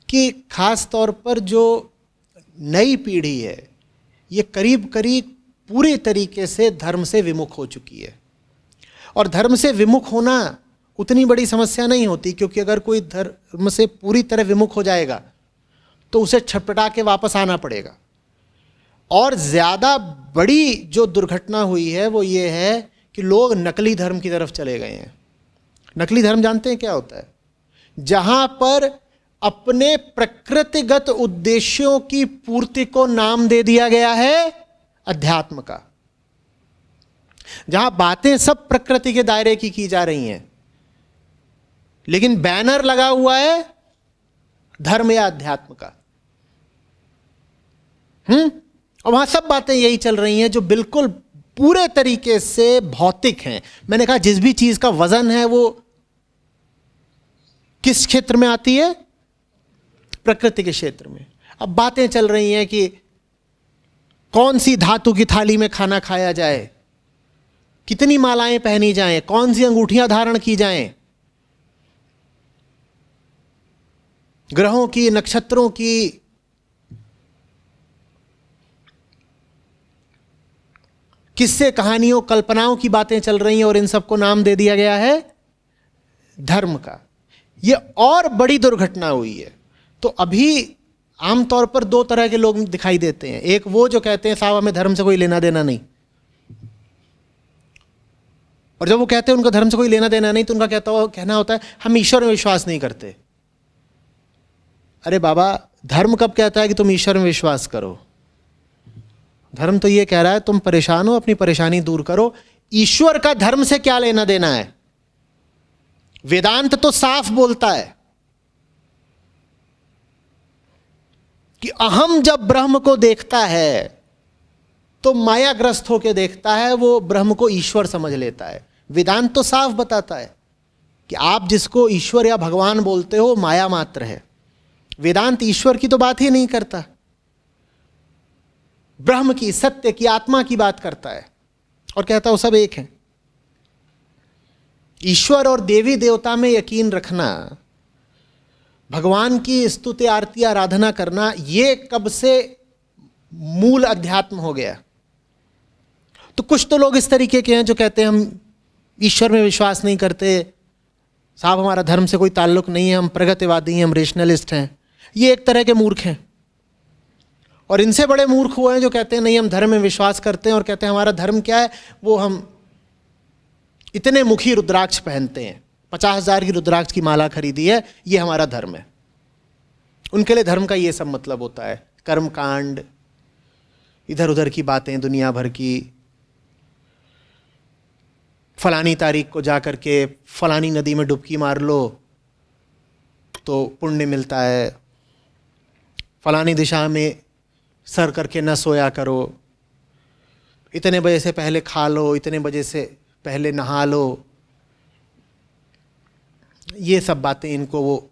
कि खास तौर पर जो नई पीढ़ी है ये करीब करीब पूरे तरीके से धर्म से विमुख हो चुकी है। और धर्म से विमुख होना उतनी बड़ी समस्या नहीं होती, क्योंकि अगर कोई धर्म से पूरी तरह विमुख हो जाएगा तो उसे छटपटा के वापस आना पड़ेगा। और ज़्यादा बड़ी जो दुर्घटना हुई है वो ये है कि लोग नकली धर्म की तरफ चले गए हैं। नकली धर्म जानते हैं क्या होता है? जहां पर अपने प्रकृतिगत उद्देश्यों की पूर्ति को नाम दे दिया गया है अध्यात्म का, जहां बातें सब प्रकृति के दायरे की जा रही हैं, लेकिन बैनर लगा हुआ है धर्म या अध्यात्म का। और वहां सब बातें यही चल रही हैं जो बिल्कुल पूरे तरीके से भौतिक हैं। मैंने कहा जिस भी चीज का वजन है वो किस क्षेत्र में आती है? प्रकृति के क्षेत्र में। अब बातें चल रही हैं कि कौन सी धातु की थाली में खाना खाया जाए, कितनी मालाएं पहनी जाएं, कौन सी अंगूठियां धारण की जाएं, ग्रहों की, नक्षत्रों की, किस्से, कहानियों, कल्पनाओं की बातें चल रही हैं और इन सबको नाम दे दिया गया है धर्म का। यह और बड़ी दुर्घटना हुई है। तो अभी आमतौर पर दो तरह के लोग दिखाई देते हैं। एक वो जो कहते हैं साहब हमें धर्म से कोई लेना देना नहीं, और जब वो कहते हैं उनका धर्म से कोई लेना देना नहीं तो उनका कहना होता है हम ईश्वर में विश्वास नहीं करते। अरे बाबा, धर्म कब कहता है कि तुम ईश्वर में विश्वास करो? धर्म तो ये कह रहा है तुम परेशान हो, अपनी परेशानी दूर करो। ईश्वर का धर्म से क्या लेना देना है? वेदांत तो साफ बोलता है कि अहम जब ब्रह्म को देखता है तो मायाग्रस्त होकर देखता है, वो ब्रह्म को ईश्वर समझ लेता है। वेदांत तो साफ बताता है कि आप जिसको ईश्वर या भगवान बोलते हो माया मात्र है। वेदांत ईश्वर की तो बात ही नहीं करता, ब्रह्म की, सत्य की, आत्मा की बात करता है और कहता है वो सब एक है। ईश्वर और देवी देवता में यकीन रखना, भगवान की स्तुति आरती आराधना करना, ये कब से मूल अध्यात्म हो गया। तो कुछ तो लोग इस तरीके के हैं जो कहते हैं हम ईश्वर में विश्वास नहीं करते, साहब हमारा धर्म से कोई ताल्लुक नहीं है, हम प्रगतिवादी हैं, हम रेशनलिस्ट हैं। ये एक तरह के मूर्ख हैं। और इनसे बड़े मूर्ख वो हैं जो कहते हैं नहीं हम धर्म में विश्वास करते हैं और कहते हैं हमारा धर्म क्या है, वो हम इतने मुखी रुद्राक्ष पहनते हैं, 50,000 की रुद्राक्ष की माला खरीदी है, ये हमारा धर्म है। उनके लिए धर्म का ये सब मतलब होता है, कर्म कांड, इधर उधर की बातें दुनिया भर की, फलानी तारीख को जा कर के फलानी नदी में डुबकी मार लो तो पुण्य मिलता है, फलानी दिशा में सर करके न सोया करो, इतने बजे से पहले खा लो, इतने बजे से पहले नहा लो, ये सब बातें इनको वो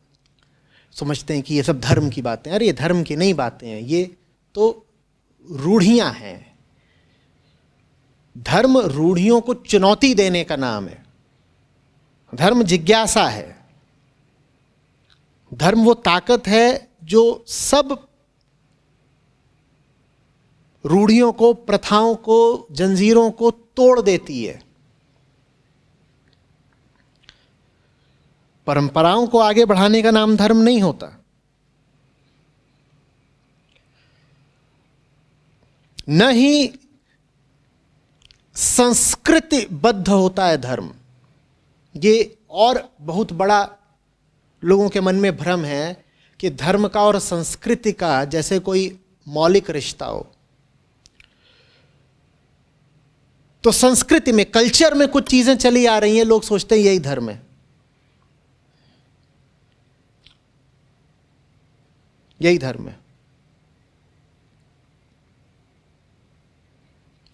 समझते हैं कि ये सब धर्म की बातें। अरे ये धर्म की नहीं बातें हैं, ये तो रूढ़ियां हैं। धर्म रूढ़ियों को चुनौती देने का नाम है, धर्म जिज्ञासा है, धर्म वो ताकत है जो सब रूढ़ियों को, प्रथाओं को, जंजीरों को तोड़ देती है, परंपराओं को आगे बढ़ाने का नाम धर्म नहीं होता। न ही संस्कृतिबद्ध होता है धर्म। ये और बहुत बड़ा लोगों के मन में भ्रम है कि धर्म का और संस्कृति का जैसे कोई मौलिक रिश्ता हो। तो संस्कृति में, कल्चर में कुछ चीजें चली आ रही हैं, लोग सोचते हैं यही धर्म है, यही धर्म है,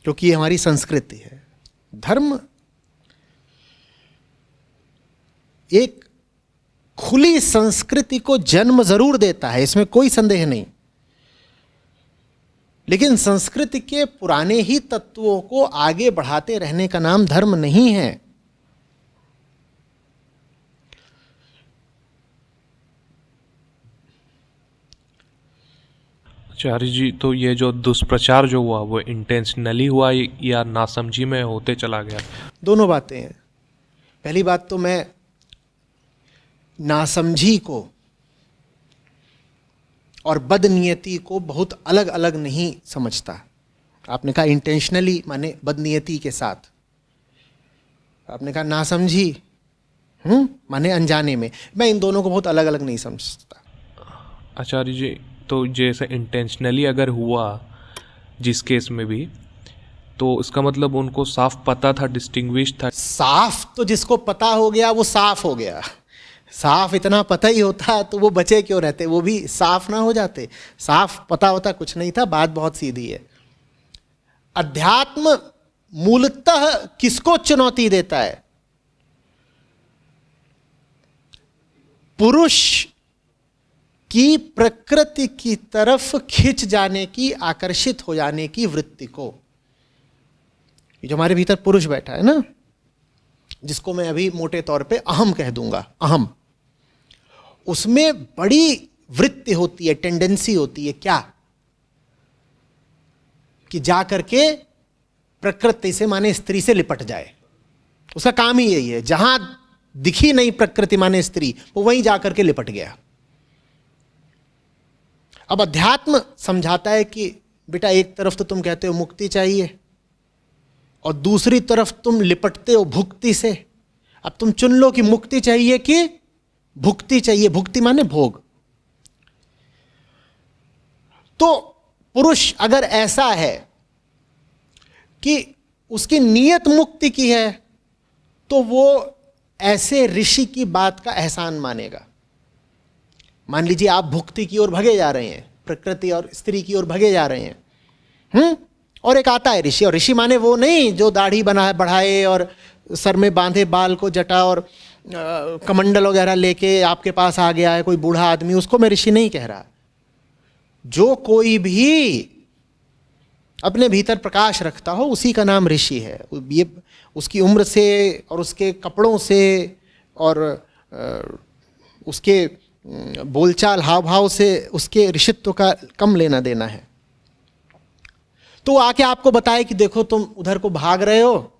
क्योंकि ये हमारी संस्कृति है। धर्म एक खुली संस्कृति को जन्म जरूर देता है, इसमें कोई संदेह नहीं, लेकिन संस्कृति के पुराने ही तत्वों को आगे बढ़ाते रहने का नाम धर्म नहीं है। आचार्य जी, तो ये जो दुष्प्रचार जो हुआ वो इंटेंशनली हुआ या नासमझी में होते चला गया? दोनों बातें हैं। पहली बात तो मैं नासमझी को और बदनीयती को बहुत अलग अलग नहीं समझता। आपने कहा इंटेंशनली माने बदनीयती के साथ, आपने कहा नासमझी माने अनजाने में। मैं इन दोनों को बहुत अलग अलग नहीं समझता। आचार्य जी, तो जैसे इंटेंशनली अगर हुआ जिस केस में भी, तो इसका मतलब उनको साफ पता था, डिस्टिंग्विश था। साफ तो जिसको पता हो गया वो साफ हो गया। साफ इतना पता ही होता तो वो बचे क्यों रहते, वो भी साफ ना हो जाते। साफ पता होता कुछ नहीं था। बात बहुत सीधी है। अध्यात्म मूलतः किसको चुनौती देता है? पुरुष की प्रकृति की तरफ खिंच जाने की, आकर्षित हो जाने की वृत्ति को। ये जो हमारे भीतर पुरुष बैठा है ना, जिसको मैं अभी मोटे तौर पे अहम कह दूंगा, अहम, उसमें बड़ी वृत्ति होती है, टेंडेंसी होती है क्या, कि जा करके प्रकृति से माने स्त्री से लिपट जाए। उसका काम ही यही है। जहां दिखी नहीं प्रकृति माने स्त्री, वो वहीं जाकर के लिपट गया। अब अध्यात्म समझाता है कि बेटा एक तरफ तो तुम कहते हो मुक्ति चाहिए और दूसरी तरफ तुम लिपटते हो भुक्ति से। अब तुम चुन लो कि मुक्ति चाहिए कि भुक्ति चाहिए। भुक्ति माने भोग। तो पुरुष अगर ऐसा है कि उसकी नीयत मुक्ति की है, तो वो ऐसे ऋषि की बात का एहसान मानेगा। मान लीजिए आप भुक्ति की ओर भगे जा रहे हैं, प्रकृति और स्त्री की ओर भगे जा रहे हैं, और एक आता है ऋषि। और ऋषि माने वो नहीं जो दाढ़ी बना बढ़ाए और सर में बांधे बाल को जटा और कमंडल वगैरह लेके आपके पास आ गया है कोई बूढ़ा आदमी, उसको मैं ऋषि नहीं कह रहा। जो कोई भी अपने भीतर प्रकाश रखता हो उसी का नाम ऋषि है। ये उसकी उम्र से और उसके कपड़ों से और उसके बोलचाल हाव भाव से उसके ऋषित्व का कम लेना देना है। तो आके आपको बताए कि देखो तुम उधर को भाग रहे हो,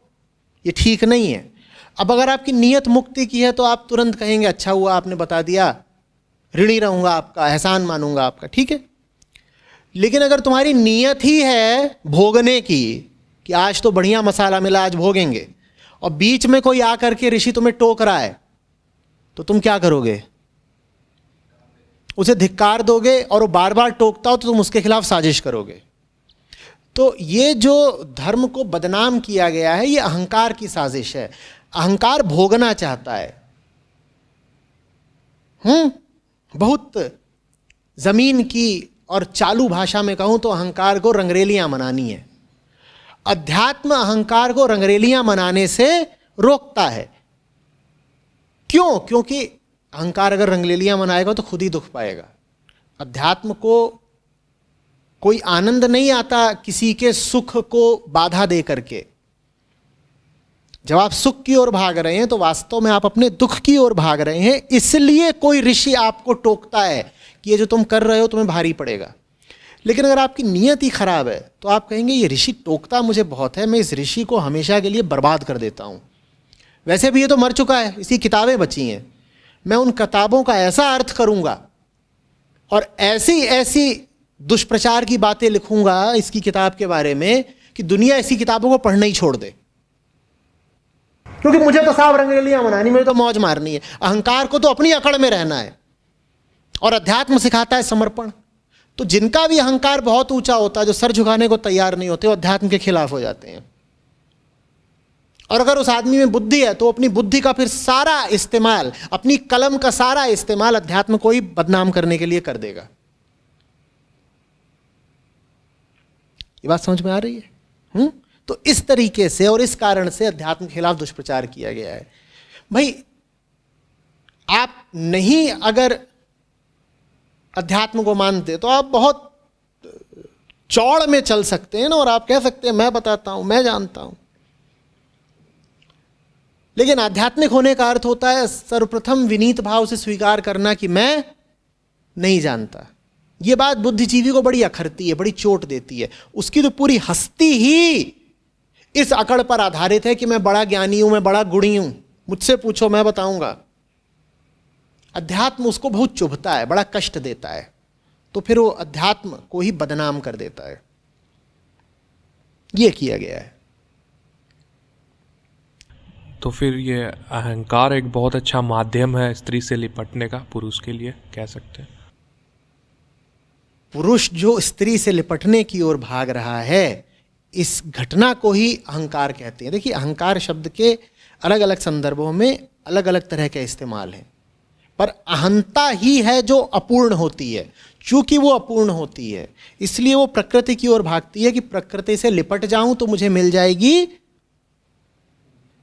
ये ठीक नहीं है। अब अगर आपकी नीयत मुक्ति की है तो आप तुरंत कहेंगे अच्छा हुआ आपने बता दिया, ऋणी रहूंगा आपका, एहसान मानूंगा आपका, ठीक है। लेकिन अगर तुम्हारी नीयत ही है भोगने की, कि आज तो बढ़िया मसाला मिला, आज भोगेंगे, और बीच में कोई आकर के ऋषि तुम्हें टोक रहा है, तो तुम क्या करोगे? उसे धिक्कार दोगे, और वो बार बार टोकता हो तो तुम उसके खिलाफ साजिश करोगे। तो ये जो धर्म को बदनाम किया गया है, ये अहंकार की साजिश है। अहंकार भोगना चाहता है। बहुत जमीन की और चालू भाषा में कहूं तो अहंकार को रंगरेलियां मनानी है। अध्यात्म अहंकार को रंगरेलियां मनाने से रोकता है। क्यों? क्योंकि अहंकार अगर रंगरेलियां मनाएगा तो खुद ही दुख पाएगा। अध्यात्म को कोई आनंद नहीं आता किसी के सुख को बाधा दे करके। जब आप सुख की ओर भाग रहे हैं तो वास्तव में आप अपने दुख की ओर भाग रहे हैं। इसलिए कोई ऋषि आपको टोकता है कि ये जो तुम कर रहे हो तुम्हें भारी पड़ेगा। लेकिन अगर आपकी नीयत ही खराब है तो आप कहेंगे ये ऋषि टोकता मुझे बहुत है, मैं इस ऋषि को हमेशा के लिए बर्बाद कर देता हूं। वैसे भी ये तो मर चुका है, इसकी किताबें बची हैं, मैं उन किताबों का ऐसा अर्थ करूंगा और ऐसी ऐसी दुष्प्रचार की बातें लिखूंगा इसकी किताब के बारे में कि दुनिया ऐसी किताबों को पढ़ना ही छोड़ दे। क्योंकि मुझे तो साफ रंगरेलियां मनानी, मुझे तो मौज मारनी है। अहंकार को तो अपनी अकड़ में रहना है, और अध्यात्म सिखाता है समर्पण। तो जिनका भी अहंकार बहुत ऊंचा होता है, जो सर झुकाने को तैयार नहीं होते, वो अध्यात्म के खिलाफ हो जाते हैं। और अगर उस आदमी में बुद्धि है तो अपनी बुद्धि का फिर सारा इस्तेमाल, अपनी कलम का सारा इस्तेमाल अध्यात्म को ही बदनाम करने के लिए कर देगा। ये बात समझ में आ रही है? तो इस तरीके से और इस कारण से अध्यात्म के खिलाफ दुष्प्रचार किया गया है। भाई आप नहीं अगर अध्यात्म को मानते तो आप बहुत चौड़ में चल सकते हैं ना, और आप कह सकते हैं मैं बताता हूं, मैं जानता हूं। लेकिन आध्यात्मिक होने का अर्थ होता है सर्वप्रथम विनीत भाव से स्वीकार करना कि मैं नहीं जानता। यह बात बुद्धिजीवी को बड़ी अखरती है, बड़ी चोट देती है। उसकी तो पूरी हस्ती ही इस अकड़ पर आधारित है कि मैं बड़ा ज्ञानी हूं, मैं बड़ा गुणी हूं, मुझसे पूछो मैं बताऊंगा। अध्यात्म उसको बहुत चुभता है, बड़ा कष्ट देता है, तो फिर वो अध्यात्म को ही बदनाम कर देता है। यह किया गया है। तो फिर ये अहंकार एक बहुत अच्छा माध्यम है स्त्री से लिपटने का, पुरुष के लिए कह सकते हैं। पुरुष जो स्त्री से लिपटने की ओर भाग रहा है, इस घटना को ही अहंकार कहते हैं। देखिए, अहंकार शब्द के अलग अलग संदर्भों में अलग अलग तरह के इस्तेमाल हैं, पर अहंता ही है जो अपूर्ण होती है। चूंकि वो अपूर्ण होती है इसलिए वो प्रकृति की ओर भागती है कि प्रकृति से लिपट जाऊं तो मुझे मिल जाएगी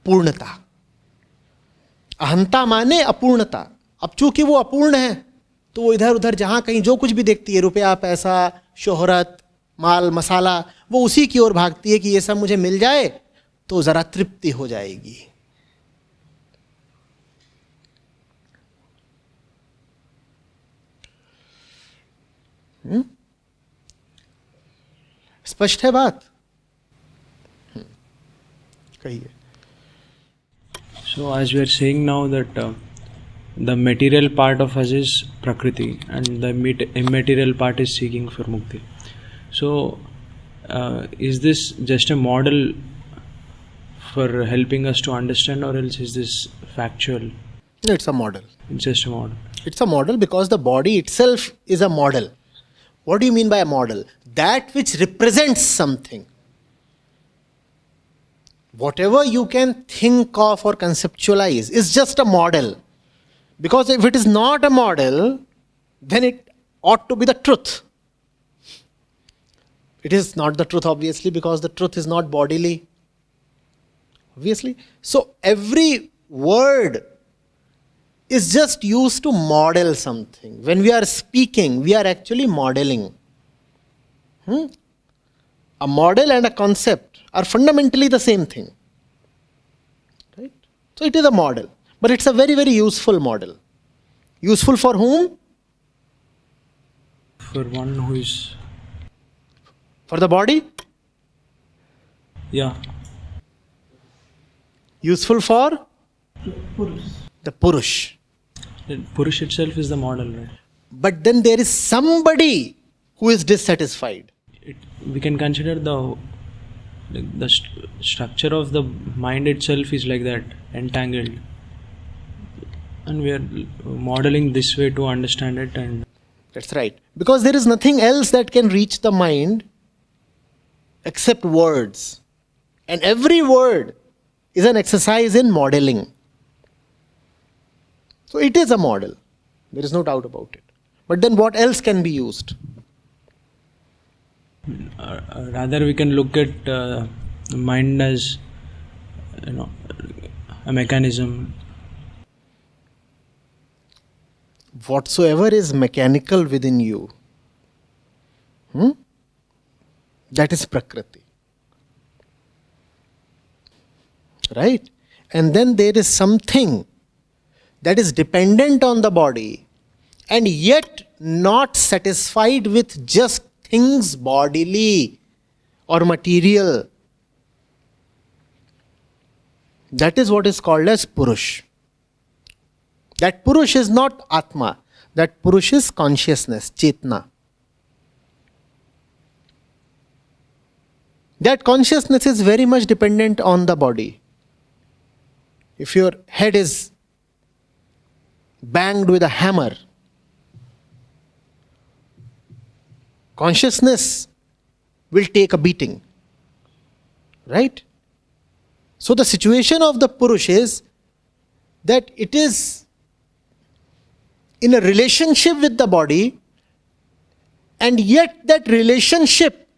पूर्णता। अहंता माने अपूर्णता। अब चूंकि वो अपूर्ण है तो वो इधर उधर जहां कहीं जो कुछ भी देखती है, रुपया, पैसा, शोहरत, माल मसाला, वो उसी की ओर भागती है कि ये सब मुझे मिल जाए तो जरा तृप्ति हो जाएगी। स्पष्ट है बात? कहिए। So as we are saying now that the material part of us is Prakriti and the immaterial part is seeking for Mukti. So is this just a model for helping us to understand, or else is this factual? No, it's a model. It's just a model. It's a model because the body itself is a model. What do you mean by a model? That which represents something. Whatever you can think of or conceptualize is just a model. Because if it is not a model, then it ought to be the truth. It is not the truth, obviously, because the truth is not bodily. Obviously. So every word is just used to model something. When we are speaking, we are actually modeling. A model and a concept are fundamentally the same thing. Right? So it is a model. But it's a very, very useful model. Useful for whom? For one who is... For the body? Yeah. Useful for? The Purush. The Purush itself is the model, right? But then there is somebody who is dissatisfied. We can consider the structure of the mind itself is like that, entangled, and we are modeling this way to understand it. And That's right. Because there is nothing else that can reach the mind except words. And every word is an exercise in modeling. So it is a model. There is no doubt about it. But then what else can be used? rather we can look at the mind as a mechanism. Whatsoever is mechanical within you, that is Prakriti. Right? And then there is something that is dependent on the body and yet not satisfied with just things bodily or material. That is what is called as Purush. That Purush is not Atma. That Purush is consciousness, Chetna. That consciousness is very much dependent on the body. If your head is banged with a hammer, consciousness will take a beating. Right? So the situation of the Purush is that it is in a relationship with the body, and yet that relationship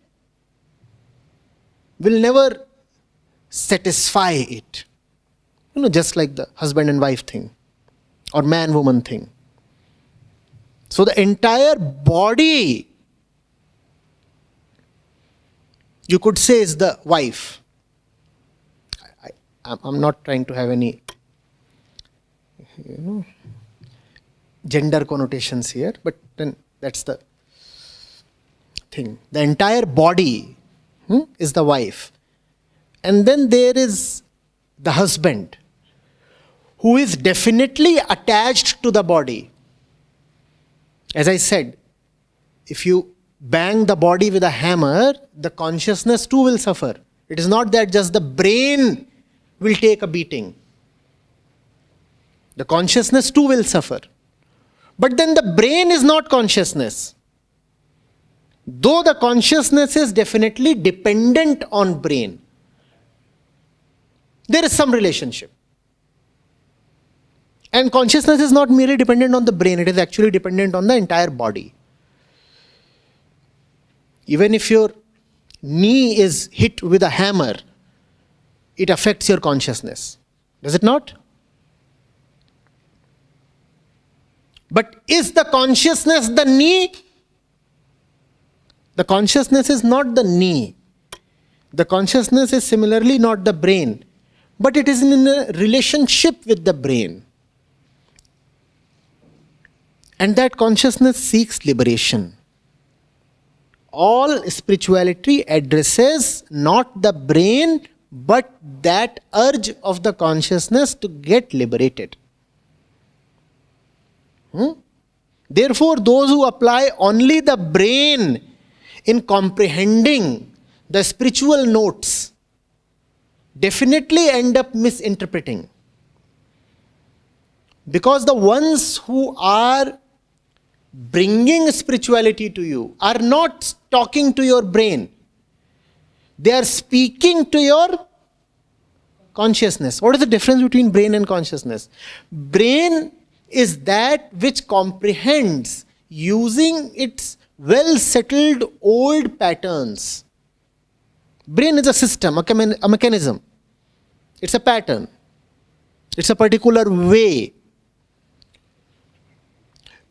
will never satisfy it. Just like the husband and wife thing or man-woman thing. So the entire body, you could say, is the wife. I'm not trying to have any gender connotations here, but then that's the thing. The entire body is the wife. And then there is the husband, who is definitely attached to the body. As I said, if you bang the body with a hammer, the consciousness too will suffer. It is not that just the brain will take a beating. The consciousness too will suffer. But then the brain is not consciousness. Though the consciousness is definitely dependent on brain, there is some relationship. And consciousness is not merely dependent on the brain, it is actually dependent on the entire body. Even if your knee is hit with a hammer, it affects your consciousness. Does it not? But is the consciousness the knee? The consciousness is not the knee. The consciousness is similarly not the brain. But it is in a relationship with the brain. And that consciousness seeks liberation. All spirituality addresses not the brain, but that urge of the consciousness to get liberated. Therefore, those who apply only the brain in comprehending the spiritual notes definitely end up misinterpreting. Because the ones who are bringing spirituality to you are not talking to your brain. They are speaking to your consciousness. What is the difference between brain and consciousness? Brain is that which comprehends using its well-settled old patterns. Brain is a system, a mechanism. It's a pattern. It's a particular way.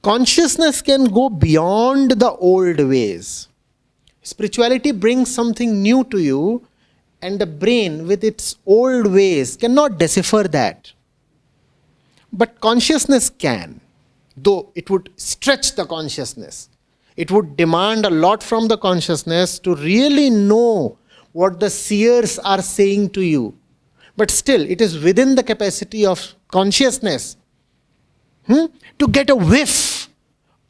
Consciousness can go beyond the old ways. Spirituality brings something new to you, and the brain with its old ways cannot decipher that. But consciousness can, though it would stretch the consciousness. It would demand a lot from the consciousness to really know what the seers are saying to you. But still, it is within the capacity of consciousness to get a whiff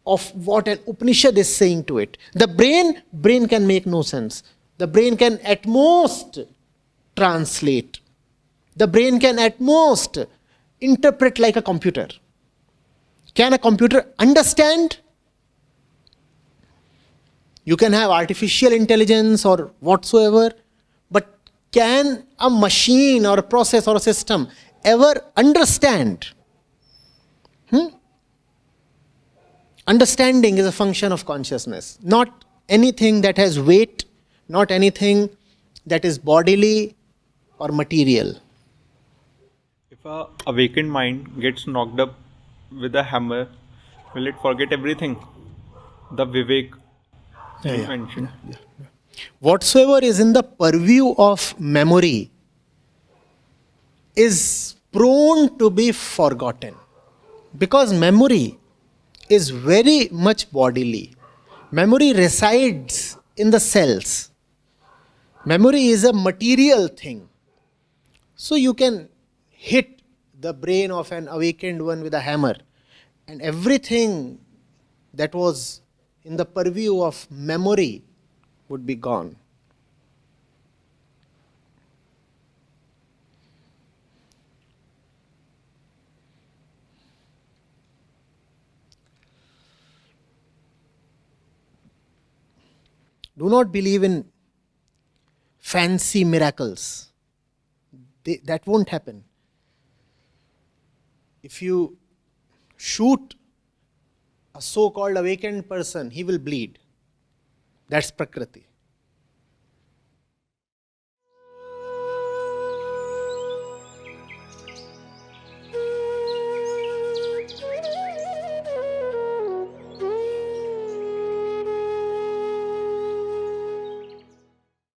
of what an Upanishad is saying to it. The brain can make no sense. The brain can at most translate. The brain can at most interpret like a computer. Can a computer understand? You can have artificial intelligence or whatsoever, but can a machine or a process or a system ever understand? Understanding is a function of consciousness, not anything that has weight, not anything that is bodily or material. If a awakened mind gets knocked up with a hammer, will it forget everything? The Vivek you mentioned. Whatsoever is in the purview of memory is prone to be forgotten, because memory is very much bodily. Memory resides in the cells. Memory is a material thing. So you can hit the brain of an awakened one with a hammer, and everything that was in the purview of memory would be gone. Do not believe in fancy miracles. That won't happen. If you shoot a so-called awakened person, he will bleed. That's Prakriti.